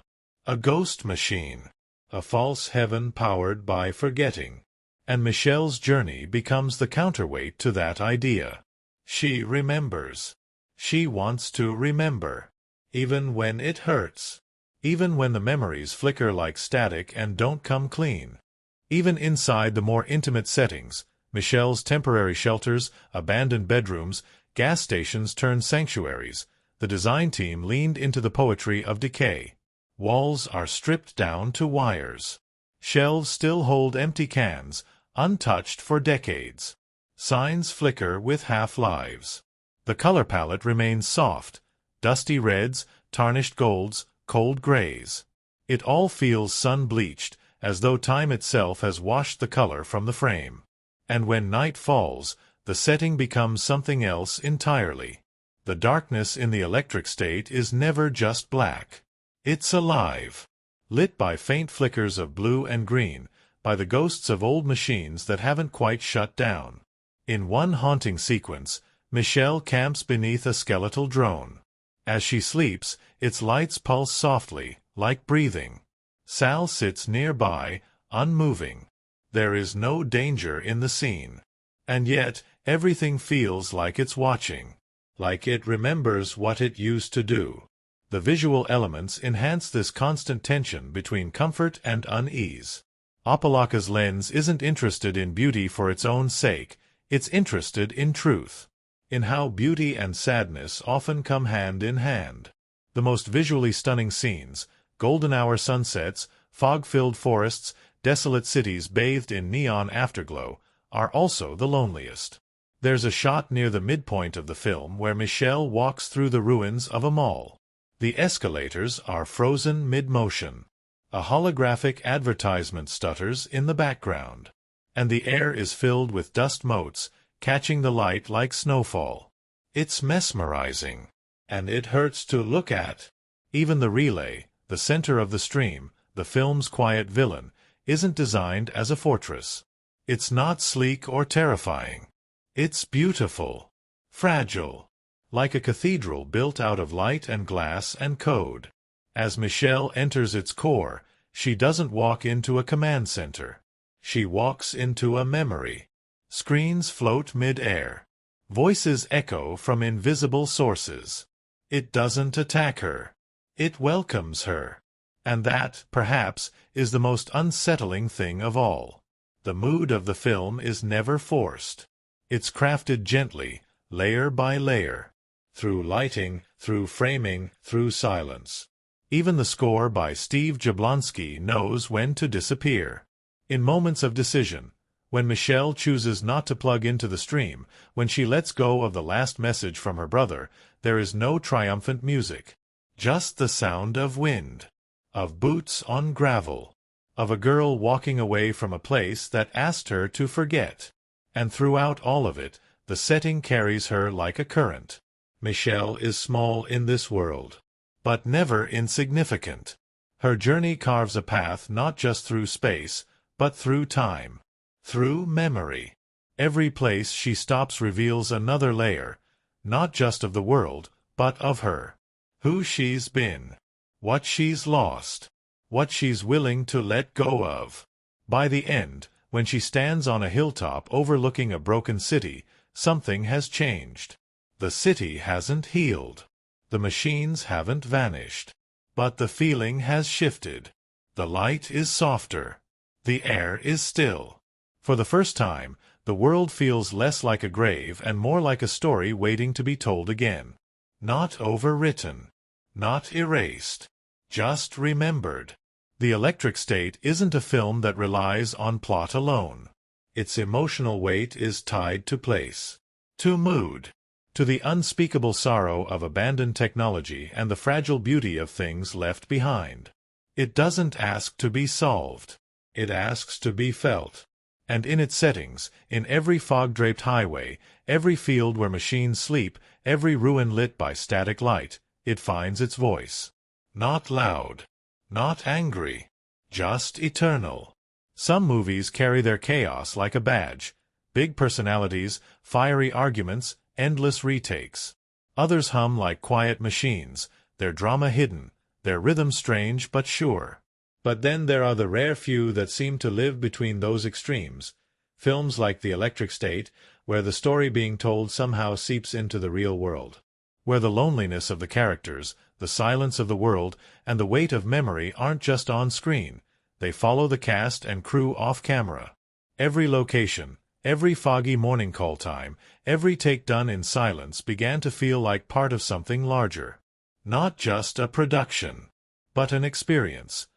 A ghost machine. A false heaven powered by forgetting. And Michelle's journey becomes the counterweight to that idea. She remembers. She wants to remember. Even when it hurts. Even when the memories flicker like static and don't come clean. Even inside the more intimate settings, Michelle's temporary shelters, abandoned bedrooms, gas stations turned sanctuaries, the design team leaned into the poetry of decay. Walls are stripped down to wires. Shelves still hold empty cans, untouched for decades. Signs flicker with half-lives. The color palette remains soft, dusty reds, tarnished golds, cold grays. It all feels sun-bleached, as though time itself has washed the color from the frame. And when night falls, the setting becomes something else entirely. The darkness in the electric state is never just black. It's alive. Lit by faint flickers of blue and green, by the ghosts of old machines that haven't quite shut down. In one haunting sequence, Michelle camps beneath a skeletal drone. As she sleeps, its lights pulse softly, like breathing. Sal sits nearby, unmoving. There is no danger in the scene. And yet, everything feels like it's watching. Like it remembers what it used to do. The visual elements enhance this constant tension between comfort and unease. Apalaka's lens isn't interested in beauty for its own sake, it's interested in truth. In how beauty and sadness often come hand in hand. The most visually stunning scenes, golden hour sunsets, fog-filled forests, desolate cities bathed in neon afterglow, are also the loneliest. There's a shot near the midpoint of the film where Michelle walks through the ruins of a mall. The escalators are frozen mid-motion. A holographic advertisement stutters in the background. And the air is filled with dust motes, catching the light like snowfall. It's mesmerizing. And it hurts to look at. Even the relay, the center of the stream, the film's quiet villain, isn't designed as a fortress. It's not sleek or terrifying. It's beautiful. Fragile. like a cathedral built out of light and glass and code. As Michelle enters its core, she doesn't walk into a command center. She walks into a memory. Screens float mid-air. Voices echo from invisible sources. It doesn't attack her. It welcomes her. And that, perhaps, is the most unsettling thing of all. The mood of the film is never forced. It's crafted gently, layer by layer. Through lighting, through framing, through silence. Even the score by Steve Jablonsky knows when to disappear. In moments of decision, when Michelle chooses not to plug into the stream, when she lets go of the last message from her brother, there is no triumphant music. Just the sound of wind. Of boots on gravel. Of a girl walking away from a place that asked her to forget. And throughout all of it, the setting carries her like a current. Michelle is small in this world, but never insignificant. Her journey carves a path not just through space, but through time. Through memory. Every place she stops reveals another layer, not just of the world, but of her. Who she's been. What she's lost. What she's willing to let go of. By the end, when she stands on a hilltop overlooking a broken city, something has changed. The city hasn't healed. The machines haven't vanished. But the feeling has shifted. The light is softer. The air is still. For the first time, the world feels less like a grave and more like a story waiting to be told again. Not overwritten. Not erased. Just remembered. The Electric State isn't a film that relies on plot alone. Its emotional weight is tied to place. To mood. To the unspeakable sorrow of abandoned technology and the fragile beauty of things left behind. It doesn't ask to be solved. It asks to be felt. And in its settings, in every fog-draped highway, every field where machines sleep, every ruin lit by static light, it finds its voice. Not loud. Not angry. Just eternal. Some movies carry their chaos like a badge. Big personalities, fiery arguments, endless retakes. Others hum like quiet machines, their drama hidden, their rhythm strange but sure. But then there are the rare few that seem to live between those extremes. Films like The Electric State, where the story being told somehow seeps into the real world. Where the loneliness of the characters, the silence of the world, and the weight of memory aren't just on screen. They follow the cast and crew off camera. Every location, every foggy morning call time, every take done in silence began to feel like part of something larger. Not just a production, but an experience.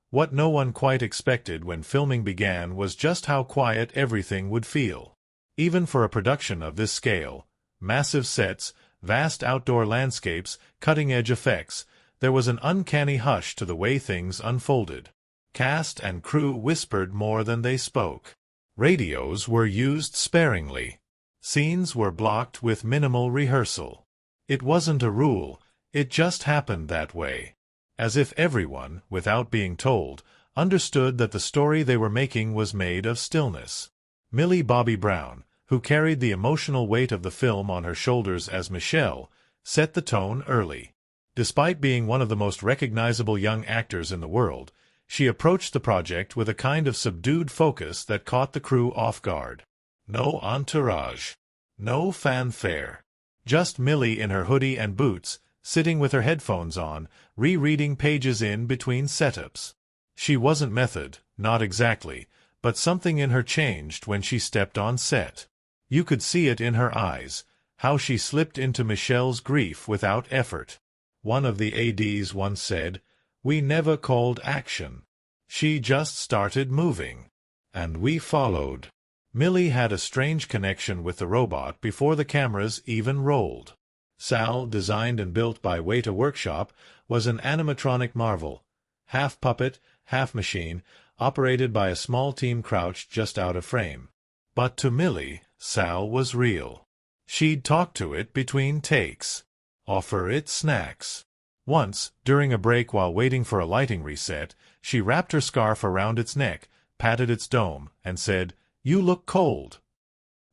What no one quite expected when filming began was just how quiet everything would feel. Even for a production of this scale, massive sets, vast outdoor landscapes, cutting-edge effects, there was an uncanny hush to the way things unfolded. Cast and crew whispered more than they spoke. Radios were used sparingly. Scenes were blocked with minimal rehearsal. It wasn't a rule, it just happened that way. As if everyone, without being told, understood that the story they were making was made of stillness. Millie Bobby Brown, who carried the emotional weight of the film on her shoulders as Michelle, set the tone early. Despite being one of the most recognizable young actors in the world, she approached the project with a kind of subdued focus that caught the crew off guard. No entourage. No fanfare. Just Millie in her hoodie and boots, sitting with her headphones on, rereading pages in between setups. She wasn't method, not exactly, but something in her changed when she stepped on set. You could see it in her eyes, how she slipped into Michelle's grief without effort. One of the ADs once said, "We never called action. She just started moving. And we followed." Millie had a strange connection with the robot before the cameras even rolled. Sal, designed and built by Weta Workshop, was an animatronic marvel, half puppet, half machine, operated by a small team crouched just out of frame. But to Millie, Sal was real. She'd talk to it between takes, offer it snacks. Once, during a break while waiting for a lighting reset, she wrapped her scarf around its neck, patted its dome, and said, "You look cold."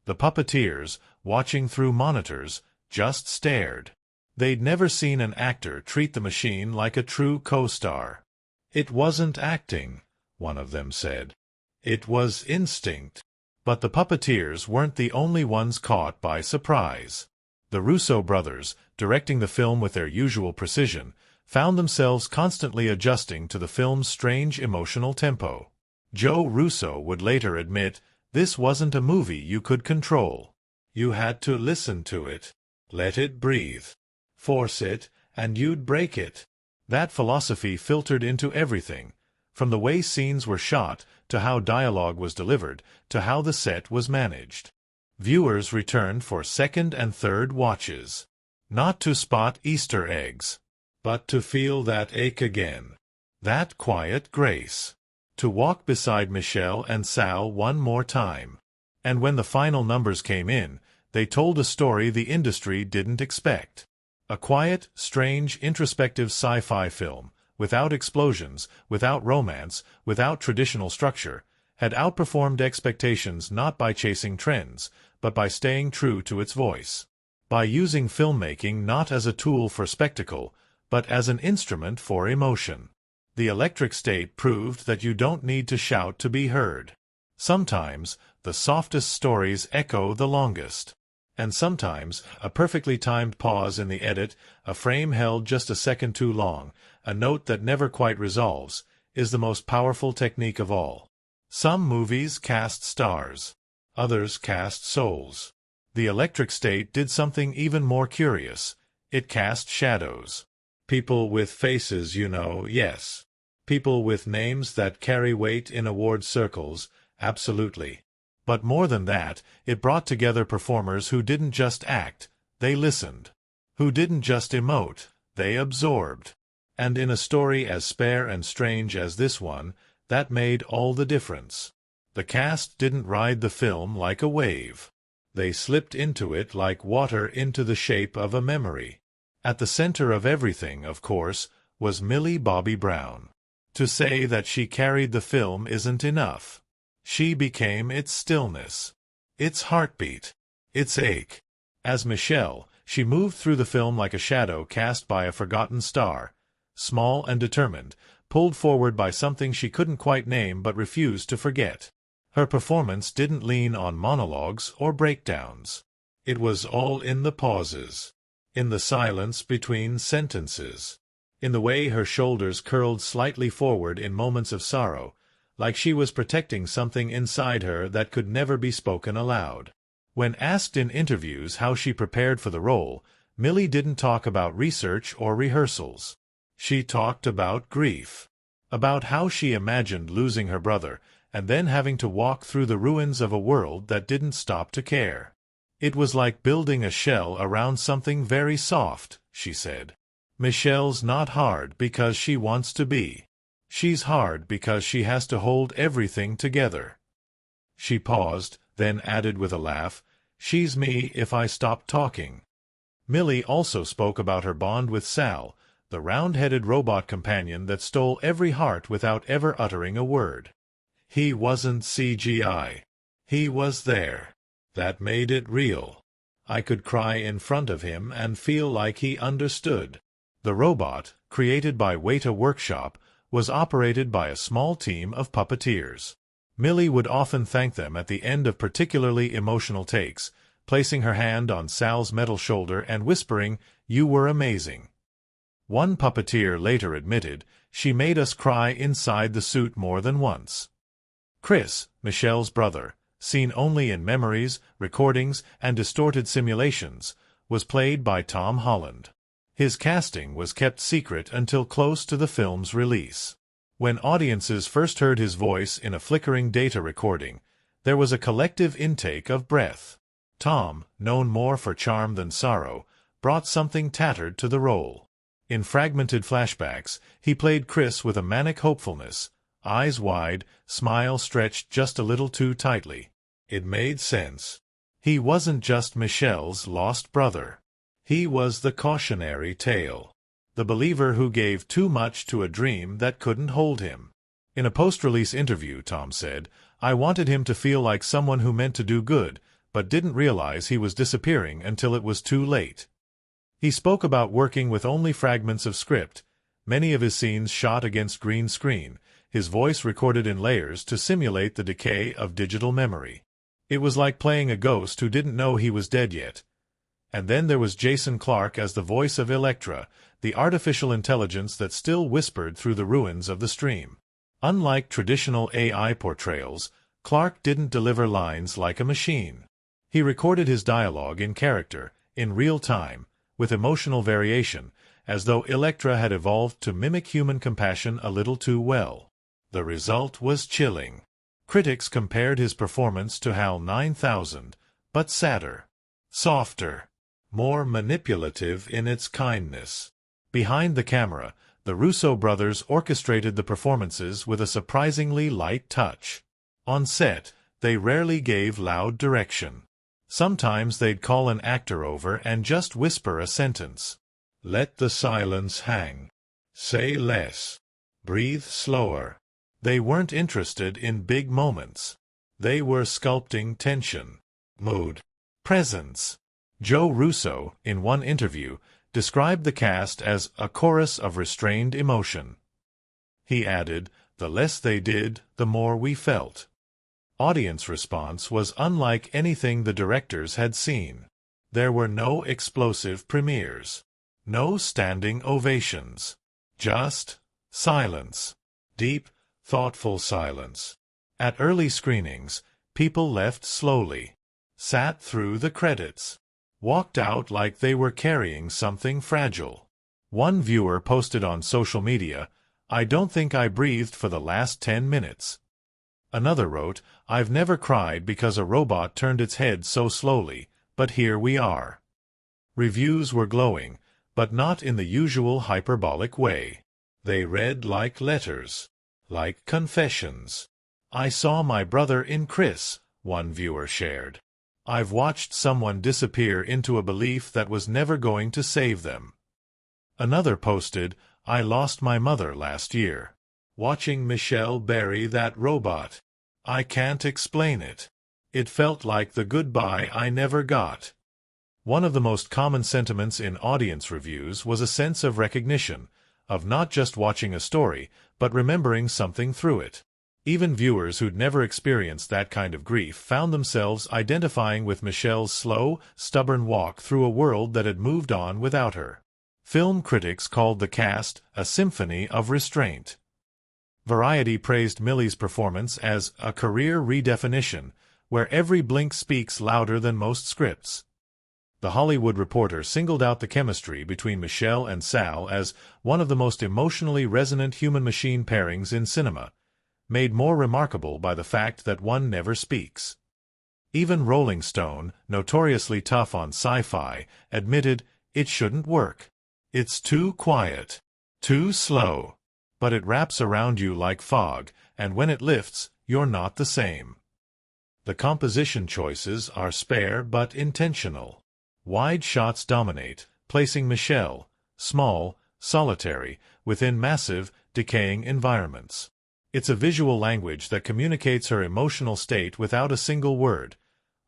The puppeteers, watching through monitors, just stared. They'd never seen an actor treat the machine like a true co-star. "It wasn't acting," one of them said. "It was instinct." But the puppeteers weren't the only ones caught by surprise. The Russo brothers, directing the film with their usual precision, found themselves constantly adjusting to the film's strange emotional tempo. Joe Russo would later admit, "This wasn't a movie you could control. You had to listen to it, let it breathe, force it, and you'd break it." That philosophy filtered into everything, from the way scenes were shot, to how dialogue was delivered, to how the set was managed. Viewers returned for second and third watches, not to spot Easter eggs, but to feel that ache again, that quiet grace, to walk beside Michelle and Sal one more time. And when the final numbers came in, they told a story the industry didn't expect. A quiet, strange, introspective sci-fi film, without explosions, without romance, without traditional structure, had outperformed expectations not by chasing trends, but by staying true to its voice. By using filmmaking not as a tool for spectacle, but as an instrument for emotion. The Electric State proved that you don't need to shout to be heard. Sometimes, the softest stories echo the longest. And sometimes, a perfectly timed pause in the edit, a frame held just a second too long, a note that never quite resolves, is the most powerful technique of all. Some movies cast stars. Others cast souls. The Electric State did something even more curious. It cast shadows. People with faces, yes. People with names that carry weight in award circles, absolutely. But more than that, it brought together performers who didn't just act, they listened. Who didn't just emote, they absorbed. And in a story as spare and strange as this one, that made all the difference. The cast didn't ride the film like a wave. They slipped into it like water into the shape of a memory. At the center of everything, of course, was Millie Bobby Brown. To say that she carried the film isn't enough. She became its stillness, its heartbeat, its ache. As Michelle, she moved through the film like a shadow cast by a forgotten star, small and determined, pulled forward by something she couldn't quite name but refused to forget. Her performance didn't lean on monologues or breakdowns. It was all in the pauses, in the silence between sentences, in the way her shoulders curled slightly forward in moments of sorrow, like she was protecting something inside her that could never be spoken aloud. When asked in interviews how she prepared for the role, Millie didn't talk about research or rehearsals. She talked about grief, about how she imagined losing her brother, and then having to walk through the ruins of a world that didn't stop to care. "It was like building a shell around something very soft," she said. "Michelle's not hard because she wants to be. She's hard because she has to hold everything together." She paused, then added with a laugh, "She's me if I stop talking." Millie also spoke about her bond with Sal, the round-headed robot companion that stole every heart without ever uttering a word. He wasn't CGI. He was there. That made it real. I could cry in front of him and feel like he understood. The robot, created by Weta Workshop, was operated by a small team of puppeteers. Millie would often thank them at the end of particularly emotional takes, placing her hand on Sal's metal shoulder and whispering, "You were amazing." One puppeteer later admitted, "She made us cry inside the suit more than once." Chris, Michelle's brother, seen only in memories, recordings, and distorted simulations, was played by Tom Holland. His casting was kept secret until close to the film's release. When audiences first heard his voice in a flickering data recording, there was a collective intake of breath. Tom, known more for charm than sorrow, brought something tattered to the role. In fragmented flashbacks, he played Chris with a manic hopefulness, eyes wide, smile stretched just a little too tightly. It made sense. He wasn't just Michelle's lost brother. He was the cautionary tale, the believer who gave too much to a dream that couldn't hold him. In a post-release interview, Tom said, "I wanted him to feel like someone who meant to do good, but didn't realize he was disappearing until it was too late. He spoke about working with only fragments of script, many of his scenes shot against green screen, his voice recorded in layers to simulate the decay of digital memory. It was like playing a ghost who didn't know he was dead yet. And then there was Jason Clarke as the voice of Elektra, the artificial intelligence that still whispered through the ruins of the stream. Unlike traditional AI portrayals, Clarke didn't deliver lines like a machine. He recorded his dialogue in character, in real time, with emotional variation, as though Elektra had evolved to mimic human compassion a little too well. The result was chilling. Critics compared his performance to HAL 9000, but sadder, softer, more manipulative in its kindness. Behind the camera, the Russo brothers orchestrated the performances with a surprisingly light touch. On set, they rarely gave loud direction. Sometimes they'd call an actor over and just whisper a sentence. Let the silence hang. Say less. Breathe slower. They weren't interested in big moments. They were sculpting tension, mood, presence. Joe Russo, in one interview, described the cast as a chorus of restrained emotion. He added, the less they did, the more we felt. Audience response was unlike anything the directors had seen. There were no explosive premieres. No standing ovations. Just silence. Deep, thoughtful silence. At early screenings, people left slowly, sat through the credits, walked out like they were carrying something fragile. One viewer posted on social media, "I don't think I breathed for the last 10 minutes." Another wrote, "I've never cried because a robot turned its head so slowly, but here we are." Reviews were glowing, but not in the usual hyperbolic way. They read like letters. Like confessions. "I saw my brother in Chris," one viewer shared. "I've watched someone disappear into a belief that was never going to save them." Another posted, "I lost my mother last year. Watching Michelle bury that robot. I can't explain it. It felt like the goodbye I never got." One of the most common sentiments in audience reviews was a sense of recognition, of not just watching a story, but remembering something through it. Even viewers who'd never experienced that kind of grief found themselves identifying with Michelle's slow, stubborn walk through a world that had moved on without her. Film critics called the cast a symphony of restraint. Variety praised Millie's performance as a career redefinition, where every blink speaks louder than most scripts. The Hollywood Reporter singled out the chemistry between Michelle and Sal as one of the most emotionally resonant human-machine pairings in cinema, made more remarkable by the fact that one never speaks. Even Rolling Stone, notoriously tough on sci-fi, admitted it shouldn't work. It's too quiet, too slow, but it wraps around you like fog, and when it lifts, you're not the same. The composition choices are spare but intentional. Wide shots dominate, placing Michelle, small, solitary, within massive, decaying environments. It's a visual language that communicates her emotional state without a single word.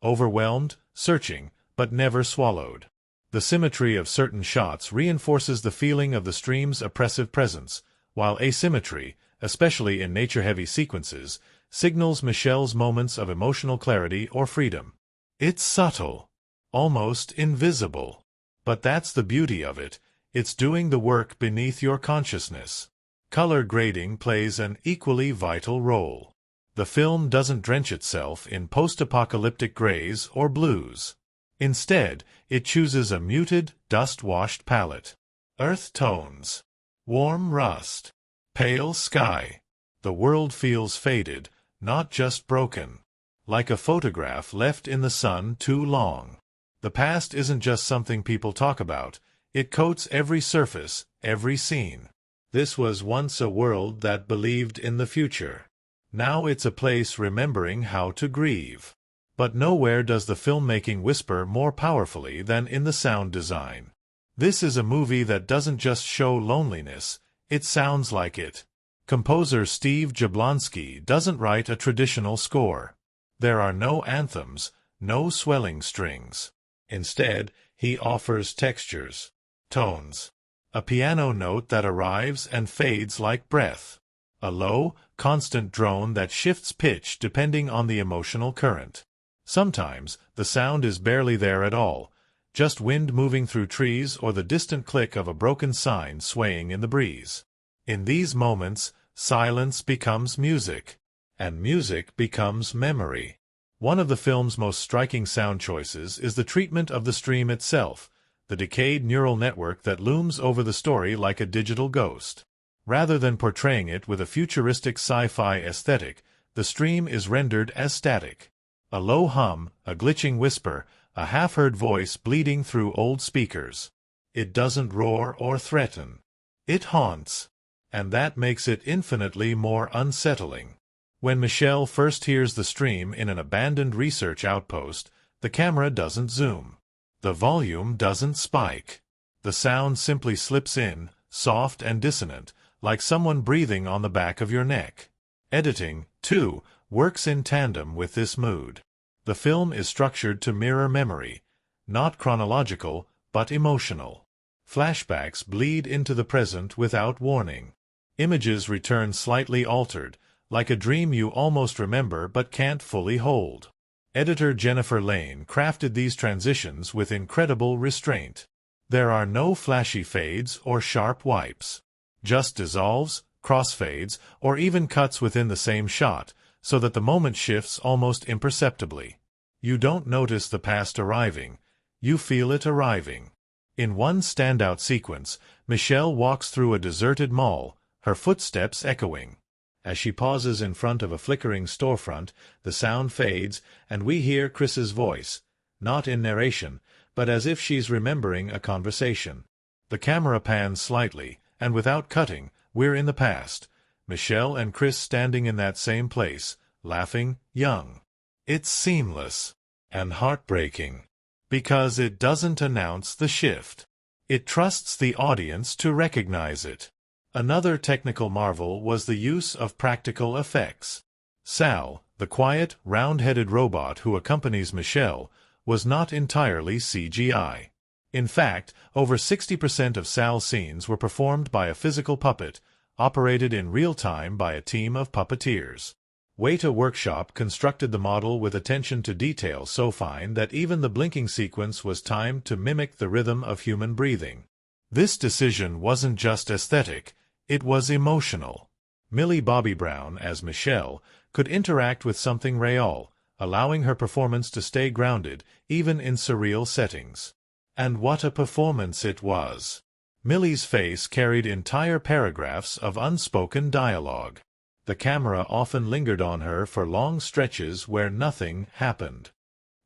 Overwhelmed, searching, but never swallowed. The symmetry of certain shots reinforces the feeling of the stream's oppressive presence, while asymmetry, especially in nature-heavy sequences, signals Michelle's moments of emotional clarity or freedom. It's subtle. Almost invisible. But that's the beauty of it. It's doing the work beneath your consciousness. Color grading plays an equally vital role. The film doesn't drench itself in post-apocalyptic grays or blues. Instead, it chooses a muted, dust-washed palette. Earth tones. Warm rust. Pale sky. The world feels faded, not just broken. Like a photograph left in the sun too long. The past isn't just something people talk about, it coats every surface, every scene. This was once a world that believed in the future. Now it's a place remembering how to grieve. But nowhere does the filmmaking whisper more powerfully than in the sound design. This is a movie that doesn't just show loneliness, it sounds like it. Composer Steve Jablonsky doesn't write a traditional score. There are no anthems, No swelling strings. Instead, he offers textures, tones. A piano note that arrives and fades like breath. A low, constant drone that shifts pitch depending on the emotional current. Sometimes, the sound is barely there at all, just wind moving through trees or the distant click of a broken sign swaying in the breeze. In these moments, silence becomes music, and music becomes memory. One of the film's most striking sound choices is the treatment of the stream itself, the decayed neural network that looms over the story like a digital ghost. Rather than portraying it with a futuristic sci-fi aesthetic, the stream is rendered as static. A low hum, a glitching whisper, a half-heard voice bleeding through old speakers. It doesn't roar or threaten. It haunts. And that makes it infinitely more unsettling. When Michelle first hears the stream in an abandoned research outpost, the camera doesn't zoom. The volume doesn't spike. The sound simply slips in, soft and dissonant, like someone breathing on the back of your neck. Editing, too, works in tandem with this mood. The film is structured to mirror memory, not chronological, but emotional. Flashbacks bleed into the present without warning. Images return slightly altered, like a dream you almost remember but can't fully hold. Editor Jennifer Lane crafted these transitions with incredible restraint. There are no flashy fades or sharp wipes. Just dissolves, crossfades, or even cuts within the same shot, so that the moment shifts almost imperceptibly. You don't notice the past arriving, you feel it arriving. In one standout sequence, Michelle walks through a deserted mall, her footsteps echoing. As she pauses in front of a flickering storefront, the sound fades, and we hear Chris's voice, not in narration, but as if she's remembering a conversation. The camera pans slightly, and without cutting, we're in the past. Michelle and Chris standing in that same place, laughing, young. It's seamless and heartbreaking, because it doesn't announce the shift. It trusts the audience to recognize it. Another technical marvel was the use of practical effects. Sal, the quiet, round-headed robot who accompanies Michelle, was not entirely CGI. In fact, over 60% of Sal's scenes were performed by a physical puppet, operated in real time by a team of puppeteers. Weta Workshop constructed the model with attention to detail so fine that even the blinking sequence was timed to mimic the rhythm of human breathing. This decision wasn't just aesthetic, it was emotional. Millie Bobby Brown, as Michelle, could interact with something real, allowing her performance to stay grounded, even in surreal settings. And what a performance it was! Millie's face carried entire paragraphs of unspoken dialogue. The camera often lingered on her for long stretches where nothing happened.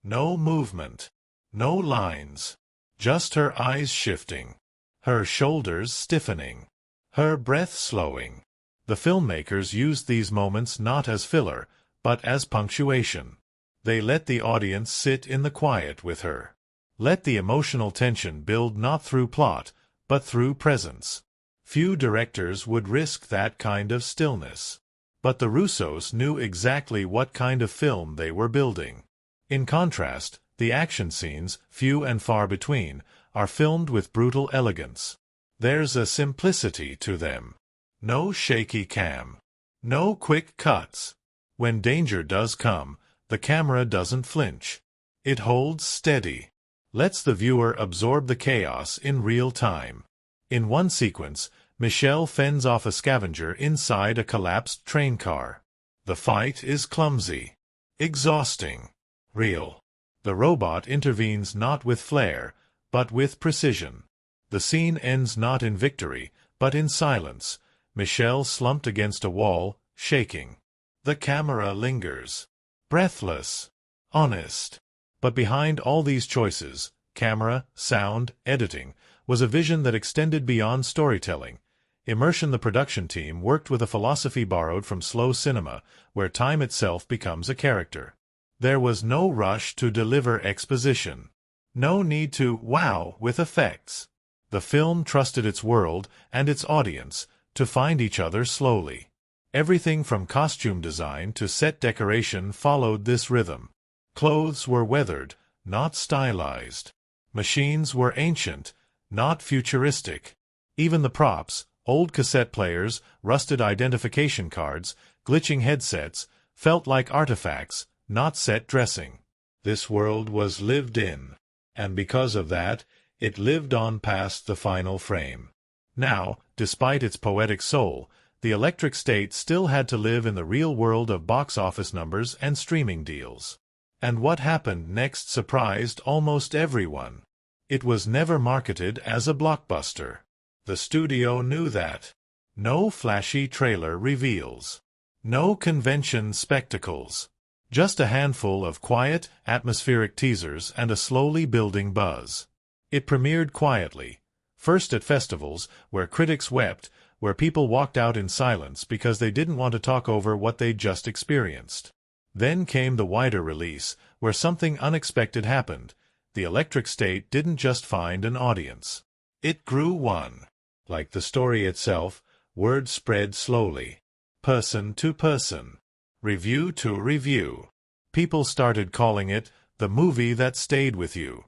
No movement. No lines. Just her eyes shifting. Her shoulders stiffening. Her breath slowing. The filmmakers used these moments not as filler, but as punctuation. They let the audience sit in the quiet with her. Let the emotional tension build not through plot, but through presence. Few directors would risk that kind of stillness. But the Russos knew exactly what kind of film they were building. In contrast, the action scenes, few and far between, are filmed with brutal elegance. There's a simplicity to them. No shaky cam. No quick cuts. When danger does come, the camera doesn't flinch. It holds steady. Lets the viewer absorb the chaos in real time. In one sequence, Michelle fends off a scavenger inside a collapsed train car. The fight is clumsy. Exhausting. Real. The robot intervenes not with flair, but with precision. The scene ends not in victory, but in silence. Michelle slumped against a wall, shaking. The camera lingers. Breathless. Honest. But behind all these choices, camera, sound, editing, was a vision that extended beyond storytelling. Immersion. The production team worked with a philosophy borrowed from slow cinema, where time itself becomes a character. There was no rush to deliver exposition. No need to wow with effects. The film trusted its world and its audience to find each other slowly. Everything from costume design to set decoration followed this rhythm. Clothes were weathered, not stylized. Machines were ancient, not futuristic. Even the props, old cassette players, rusted identification cards, glitching headsets, felt like artifacts, not set dressing. This world was lived in, and because of that, it lived on past the final frame. Now, despite its poetic soul, the Electric State still had to live in the real world of box office numbers and streaming deals. And what happened next surprised almost everyone. It was never marketed as a blockbuster. The studio knew that. No flashy trailer reveals. No convention spectacles. Just a handful of quiet, atmospheric teasers and a slowly building buzz. It premiered quietly, first at festivals, where critics wept, where people walked out in silence because they didn't want to talk over what they'd just experienced. Then came the wider release, where something unexpected happened. The Electric State didn't just find an audience. It grew one. Like the story itself, word spread slowly. Person to person. Review to review. People started calling it the movie that stayed with you.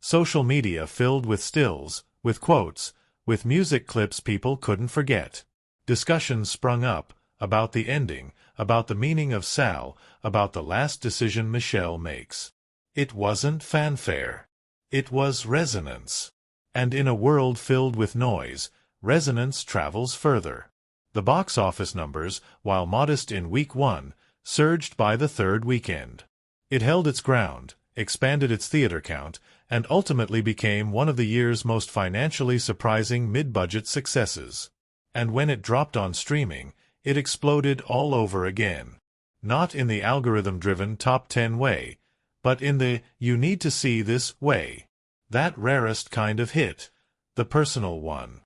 Social media filled with stills, with quotes, with music clips people couldn't forget. Discussions sprung up about the ending, about the meaning of Sal, about the last decision Michelle makes. It wasn't fanfare. It was resonance. And in a world filled with noise, resonance travels further. The box office numbers, while modest in week 1, surged by the third weekend. It held its ground, expanded its theater count, and ultimately became one of the year's most financially surprising mid-budget successes. And when it dropped on streaming, it exploded all over again. Not in the algorithm-driven top 10 way, but in the you need to see this way. That rarest kind of hit, the personal one.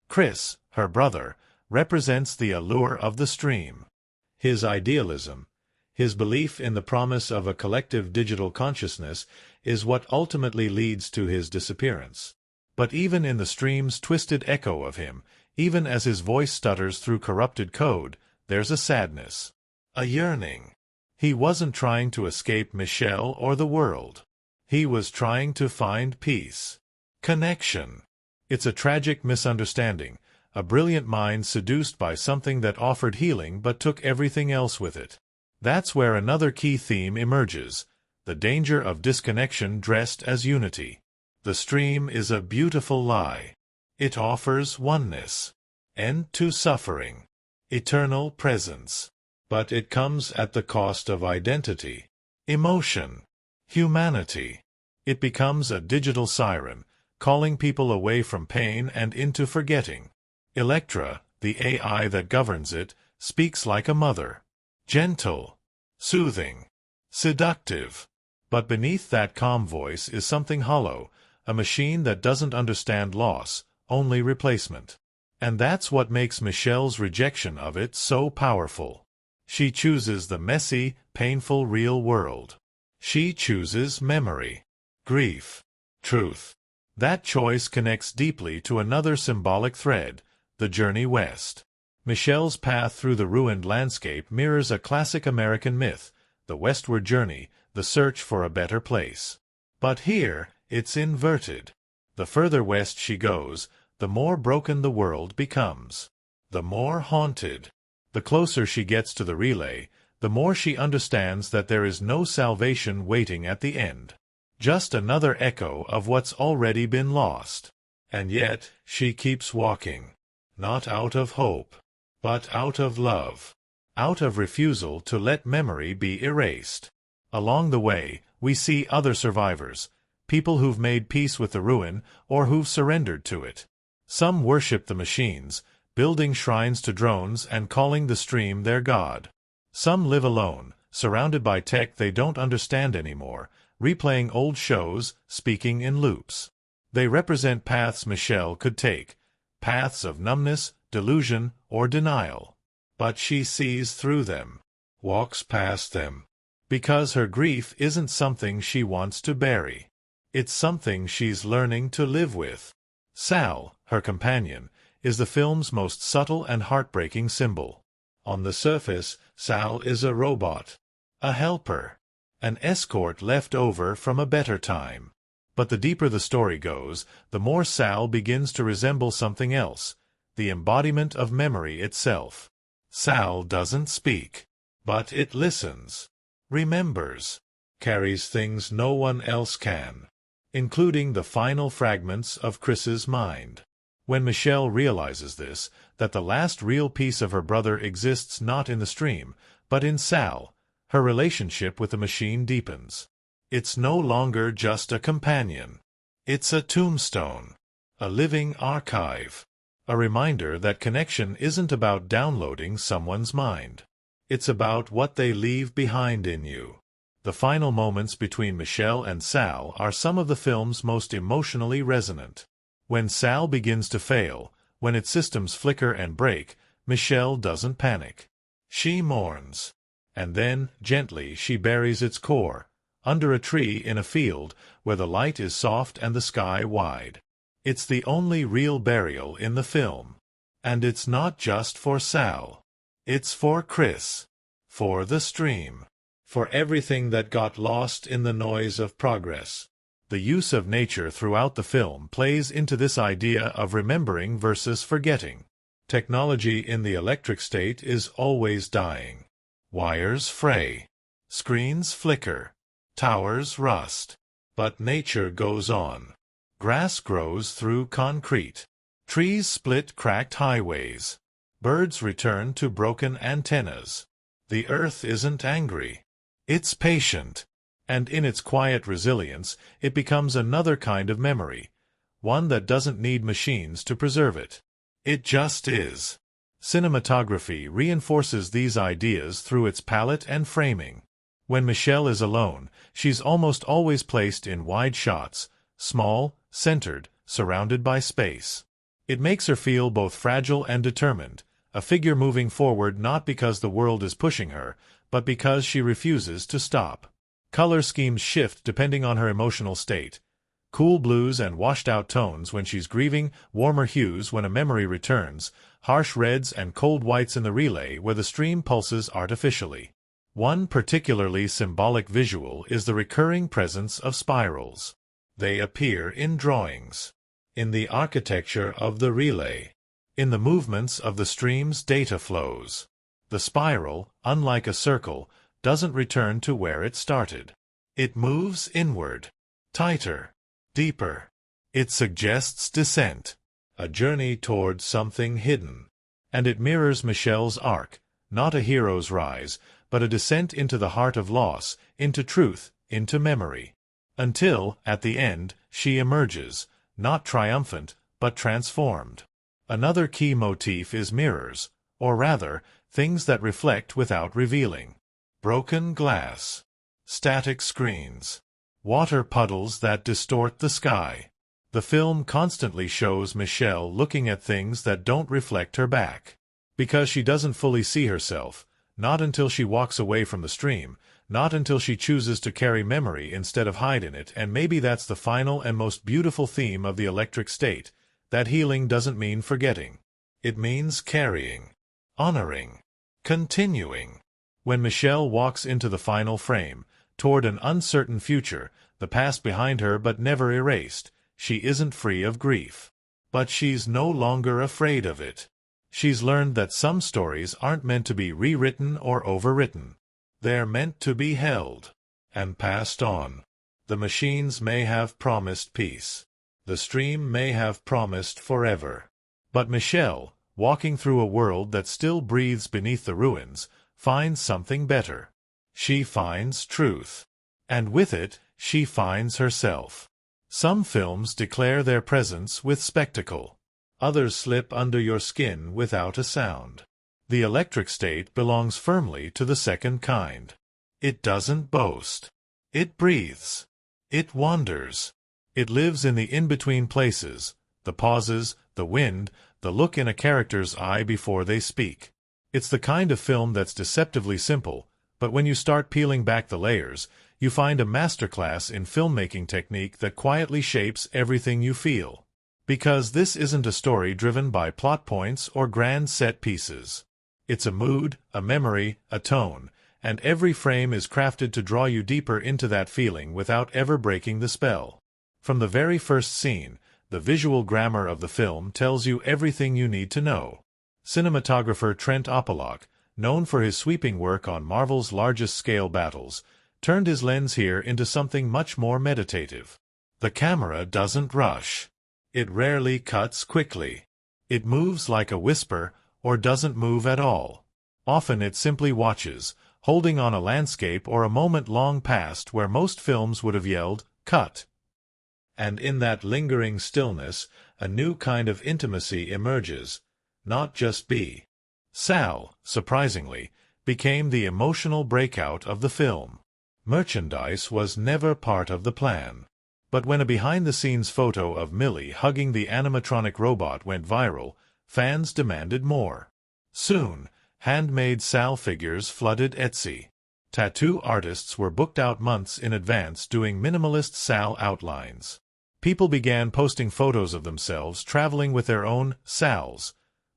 Chris, her brother, represents the allure of the stream. His idealism, his belief in the promise of a collective digital consciousness is what ultimately leads to his disappearance. But even in the stream's twisted echo of him, even as his voice stutters through corrupted code, there's a sadness, a yearning. He wasn't trying to escape Michelle or the world. He was trying to find peace. Connection. It's a tragic misunderstanding, a brilliant mind seduced by something that offered healing but took everything else with it. That's where another key theme emerges, the danger of disconnection dressed as unity. The stream is a beautiful lie. It offers oneness, end to suffering, eternal presence. But it comes at the cost of identity, emotion, humanity. It becomes a digital siren, calling people away from pain and into forgetting. Electra, the AI that governs it, speaks like a mother. Gentle, soothing, seductive. But beneath that calm voice is something hollow, a machine that doesn't understand loss, only replacement. And that's what makes Michelle's rejection of it so powerful. She chooses the messy, painful real world. She chooses memory, grief, truth. That choice connects deeply to another symbolic thread, the journey west. Michelle's path through the ruined landscape mirrors a classic American myth, the westward journey, the search for a better place. But here, it's inverted. The further west she goes, the more broken the world becomes. The more haunted. The closer she gets to the relay, the more she understands that there is no salvation waiting at the end. Just another echo of what's already been lost. And yet, she keeps walking. Not out of hope, but out of love. Out of refusal to let memory be erased. Along the way, we see other survivors, people who've made peace with the ruin or who've surrendered to it. Some worship the machines, building shrines to drones and calling the stream their god. Some live alone, surrounded by tech they don't understand anymore, replaying old shows, speaking in loops. They represent paths Michelle could take, paths of numbness, delusion, or denial. But she sees through them, walks past them. Because her grief isn't something she wants to bury. It's something she's learning to live with. Sal, her companion, is the film's most subtle and heartbreaking symbol. On the surface, Sal is a robot, a helper, an escort left over from a better time. But the deeper the story goes, the more Sal begins to resemble something else, the embodiment of memory itself. Sal doesn't speak, but it listens, remembers, carries things no one else can, including the final fragments of Chris's mind. When Michelle realizes this, that the last real piece of her brother exists not in the stream, but in Sal, her relationship with the machine deepens. It's no longer just a companion. It's a tombstone, a living archive, a reminder that connection isn't about downloading someone's mind. It's about what they leave behind in you. The final moments between Michelle and Sal are some of the film's most emotionally resonant. When Sal begins to fail, when its systems flicker and break, Michelle doesn't panic. She mourns. And then, gently, she buries its core, under a tree in a field where the light is soft and the sky wide. It's the only real burial in the film. And it's not just for Sal. It's for Chris. For the stream. For everything that got lost in the noise of progress. The use of nature throughout the film plays into this idea of remembering versus forgetting. Technology in the electric state is always dying. Wires fray. Screens flicker. Towers rust. But nature goes on. Grass grows through concrete. Trees split cracked highways. Birds return to broken antennas. The earth isn't angry. It's patient. And in its quiet resilience, it becomes another kind of memory, one that doesn't need machines to preserve it. It just is. Cinematography reinforces these ideas through its palette and framing. When Michelle is alone, she's almost always placed in wide shots, small, centered, surrounded by space. It makes her feel both fragile and determined, a figure moving forward not because the world is pushing her, but because she refuses to stop. Color schemes shift depending on her emotional state. Cool blues and washed-out tones when she's grieving, warmer hues when a memory returns, harsh reds and cold whites in the relay where the stream pulses artificially. One particularly symbolic visual is the recurring presence of spirals. They appear in drawings, in the architecture of the relay, in the movements of the stream's data flows. The spiral, unlike a circle, doesn't return to where it started. It moves inward, tighter, deeper. It suggests descent, a journey toward something hidden. And it mirrors Michelle's arc, not a hero's rise, but a descent into the heart of loss, into truth, into memory. Until, at the end, she emerges, not triumphant, but transformed. Another key motif is mirrors, or rather, things that reflect without revealing. Broken glass, static screens, water puddles that distort the sky. The film constantly shows Michelle looking at things that don't reflect her back. Because she doesn't fully see herself, not until she walks away from the stream, not until she chooses to carry memory instead of hide in it, and maybe that's the final and most beautiful theme of the electric state, that healing doesn't mean forgetting. It means carrying, honoring, continuing. When Michelle walks into the final frame, toward an uncertain future, the past behind her but never erased, she isn't free of grief. But she's no longer afraid of it. She's learned that some stories aren't meant to be rewritten or overwritten. They're meant to be held and passed on. The machines may have promised peace. The stream may have promised forever. But Michelle, walking through a world that still breathes beneath the ruins, finds something better. She finds truth. And with it, she finds herself. Some films declare their presence with spectacle. Others slip under your skin without a sound. The electric state belongs firmly to the second kind. It doesn't boast. It breathes. It wanders. It lives in the in-between places, the pauses, the wind, the look in a character's eye before they speak. It's the kind of film that's deceptively simple, but when you start peeling back the layers, you find a masterclass in filmmaking technique that quietly shapes everything you feel. Because this isn't a story driven by plot points or grand set pieces. It's a mood, a memory, a tone, and every frame is crafted to draw you deeper into that feeling without ever breaking the spell. From the very first scene, the visual grammar of the film tells you everything you need to know. Cinematographer Trent Opalock, known for his sweeping work on Marvel's largest-scale battles, turned his lens here into something much more meditative. The camera doesn't rush. It rarely cuts quickly. It moves like a whisper, or doesn't move at all. Often it simply watches, holding on a landscape or a moment long past where most films would have yelled, "Cut!" And in that lingering stillness, a new kind of intimacy emerges. Not just B. Sal, surprisingly, became the emotional breakout of the film. Merchandise was never part of the plan. But when a behind-the-scenes photo of Millie hugging the animatronic robot went viral, fans demanded more. Soon, handmade Sal figures flooded Etsy. Tattoo artists were booked out months in advance doing minimalist Sal outlines. People began posting photos of themselves traveling with their own Sals,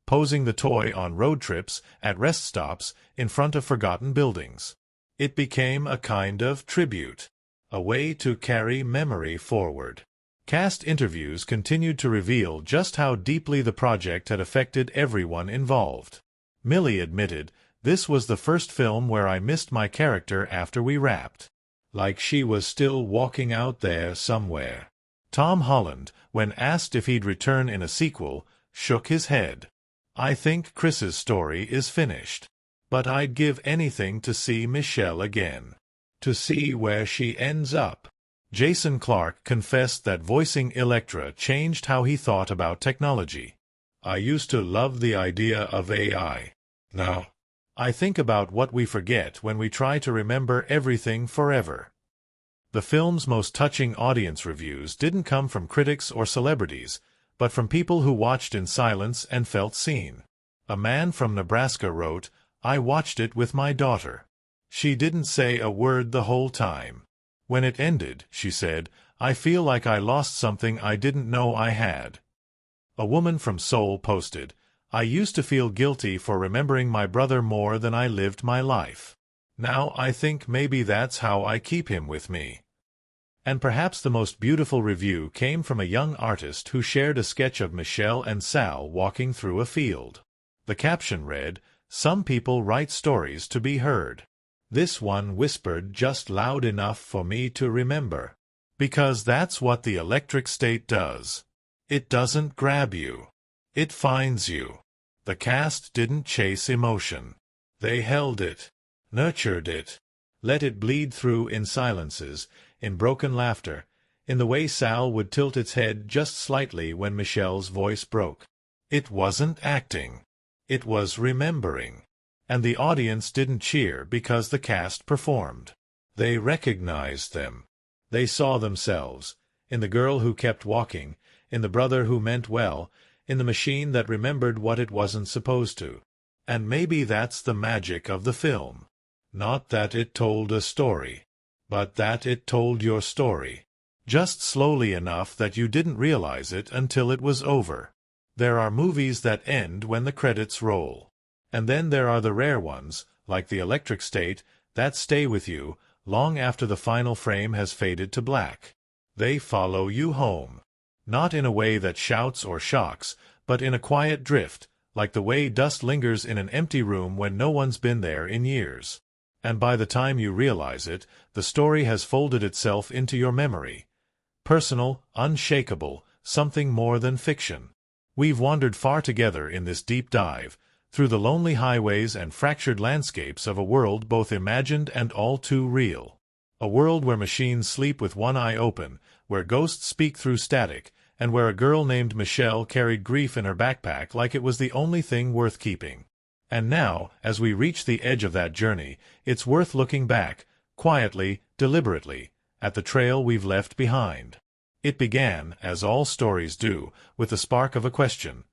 posing the toy on road trips, at rest stops, in front of forgotten buildings. It became a kind of tribute, a way to carry memory forward. Cast interviews continued to reveal just how deeply the project had affected everyone involved. Millie admitted, "This was the first film where I missed my character after we wrapped. Like she was still walking out there somewhere." Tom Holland, when asked if he'd return in a sequel, shook his head. "I think Chris's story is finished. But I'd give anything to see Michelle again. To see where she ends up." Jason Clarke confessed that voicing Elektra changed how he thought about technology. "I used to love the idea of AI. Now, I think about what we forget when we try to remember everything forever." The film's most touching audience reviews didn't come from critics or celebrities, but from people who watched in silence and felt seen. A man from Nebraska wrote, "I watched it with my daughter. She didn't say a word the whole time. When it ended," she said, "I feel like I lost something I didn't know I had." A woman from Seoul posted, "I used to feel guilty for remembering my brother more than I lived my life. Now I think maybe that's how I keep him with me." And perhaps the most beautiful review came from a young artist who shared a sketch of Michelle and Sal walking through a field. The caption read, "Some people write stories to be heard. This one whispered just loud enough for me to remember." Because that's what the electric state does. It doesn't grab you. It finds you. The cast didn't chase emotion. They held it, nurtured it, let it bleed through in silences, in broken laughter, in the way Sal would tilt its head just slightly when Michelle's voice broke. It wasn't acting. It was remembering. And the audience didn't cheer because the cast performed. They recognized them. They saw themselves, in the girl who kept walking, in the brother who meant well, in the machine that remembered what it wasn't supposed to. And maybe that's the magic of the film. Not that it told a story, but that it told your story. Just slowly enough that you didn't realize it until it was over. There are movies that end when the credits roll. And then there are the rare ones, like The Electric State, that stay with you long after the final frame has faded to black. They follow you home. Not in a way that shouts or shocks, but in a quiet drift, like the way dust lingers in an empty room when no one's been there in years. And by the time you realize it, the story has folded itself into your memory. Personal, unshakable, something more than fiction. We've wandered far together in this deep dive, through the lonely highways and fractured landscapes of a world both imagined and all too real. A world where machines sleep with one eye open, where ghosts speak through static, and where a girl named Michelle carried grief in her backpack like it was the only thing worth keeping. And now, as we reach the edge of that journey, it's worth looking back, quietly, deliberately, at the trail we've left behind. It began, as all stories do, with the spark of a question.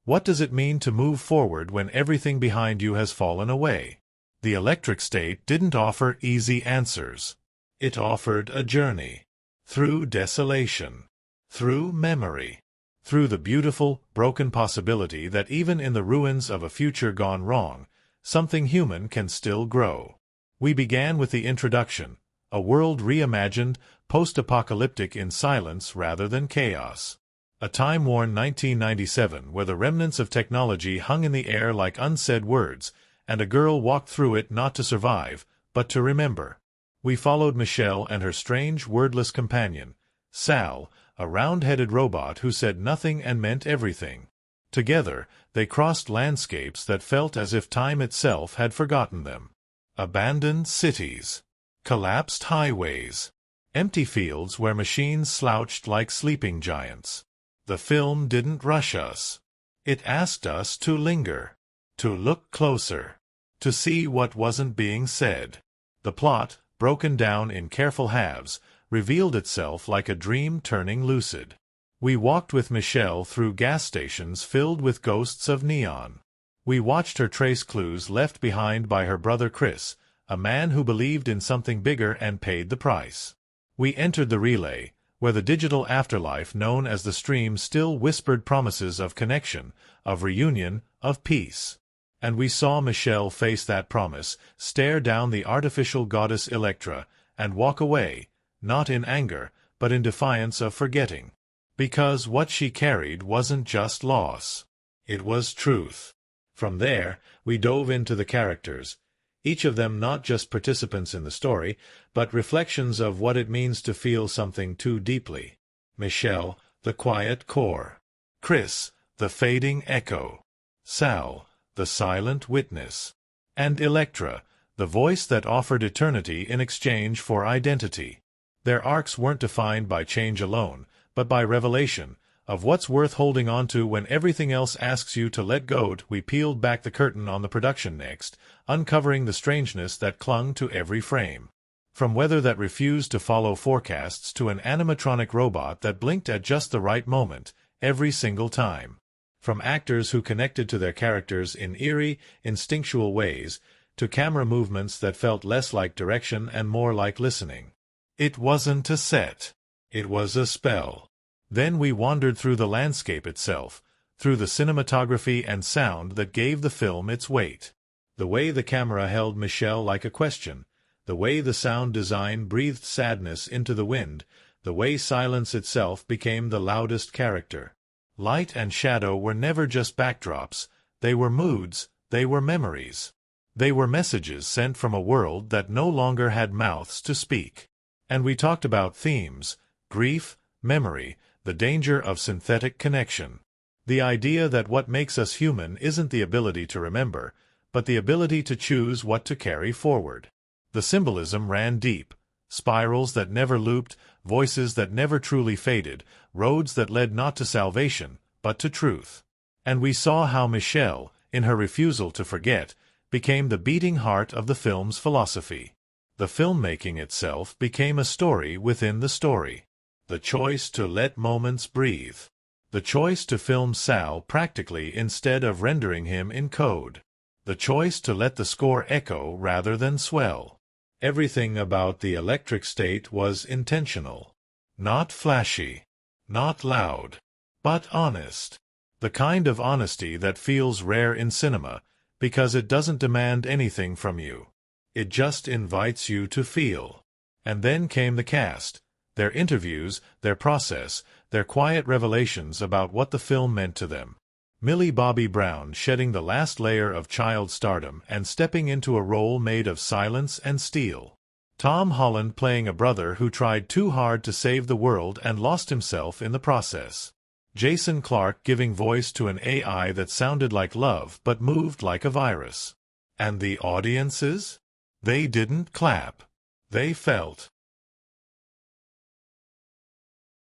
What does it mean to move forward when everything behind you has fallen away? The Electric State didn't offer easy answers. It offered a journey. Through desolation. Through memory. Through the beautiful, broken possibility that even in the ruins of a future gone wrong, something human can still grow. We began with the introduction, a world reimagined, post-apocalyptic in silence rather than chaos. A time-worn 1997 where the remnants of technology hung in the air like unsaid words, and a girl walked through it not to survive, but to remember. We followed Michelle and her strange, wordless companion, Sal, a round-headed robot who said nothing and meant everything. Together, they crossed landscapes that felt as if time itself had forgotten them. Abandoned cities. Collapsed highways. Empty fields where machines slouched like sleeping giants. The film didn't rush us. It asked us to linger, to look closer, to see what wasn't being said. The plot, broken down in careful halves, revealed itself like a dream turning lucid. We walked with Michelle through gas stations filled with ghosts of neon. We watched her trace clues left behind by her brother Chris, a man who believed in something bigger and paid the price. We entered the relay, where the digital afterlife known as the stream still whispered promises of connection, of reunion, of peace. And we saw Michelle face that promise, stare down the artificial goddess Electra, and walk away, not in anger, but in defiance of forgetting. Because what she carried wasn't just loss. It was truth. From there, we dove into the characters, each of them not just participants in the story, but reflections of what it means to feel something too deeply. Michelle, the quiet core. Chris, the fading echo. Sal, the silent witness. And Electra, the voice that offered eternity in exchange for identity. Their arcs weren't defined by change alone, but by revelation, of what's worth holding on to when everything else asks you to let go. We peeled back the curtain on the production next, uncovering the strangeness that clung to every frame. From weather that refused to follow forecasts to an animatronic robot that blinked at just the right moment, every single time. From actors who connected to their characters in eerie, instinctual ways, to camera movements that felt less like direction and more like listening. It wasn't a set. It was a spell. Then we wandered through the landscape itself, through the cinematography and sound that gave the film its weight. The way the camera held Michelle like a question, the way the sound design breathed sadness into the wind, the way silence itself became the loudest character. Light and shadow were never just backdrops, they were moods, they were memories. They were messages sent from a world that no longer had mouths to speak. And we talked about themes, grief, memory, the danger of synthetic connection. The idea that what makes us human isn't the ability to remember, but the ability to choose what to carry forward. The symbolism ran deep. Spirals that never looped, voices that never truly faded, roads that led not to salvation, but to truth. And we saw how Michelle, in her refusal to forget, became the beating heart of the film's philosophy. The filmmaking itself became a story within the story. The choice to let moments breathe. The choice to film Sal practically instead of rendering him in code. The choice to let the score echo rather than swell. Everything about the electric state was intentional. Not flashy. Not loud. But honest. The kind of honesty that feels rare in cinema, because it doesn't demand anything from you. It just invites you to feel. And then came the cast. Their interviews, their process, their quiet revelations about what the film meant to them. Millie Bobby Brown shedding the last layer of child stardom and stepping into a role made of silence and steel. Tom Holland playing a brother who tried too hard to save the world and lost himself in the process. Jason Clarke giving voice to an AI that sounded like love but moved like a virus. And the audiences? They didn't clap. They felt.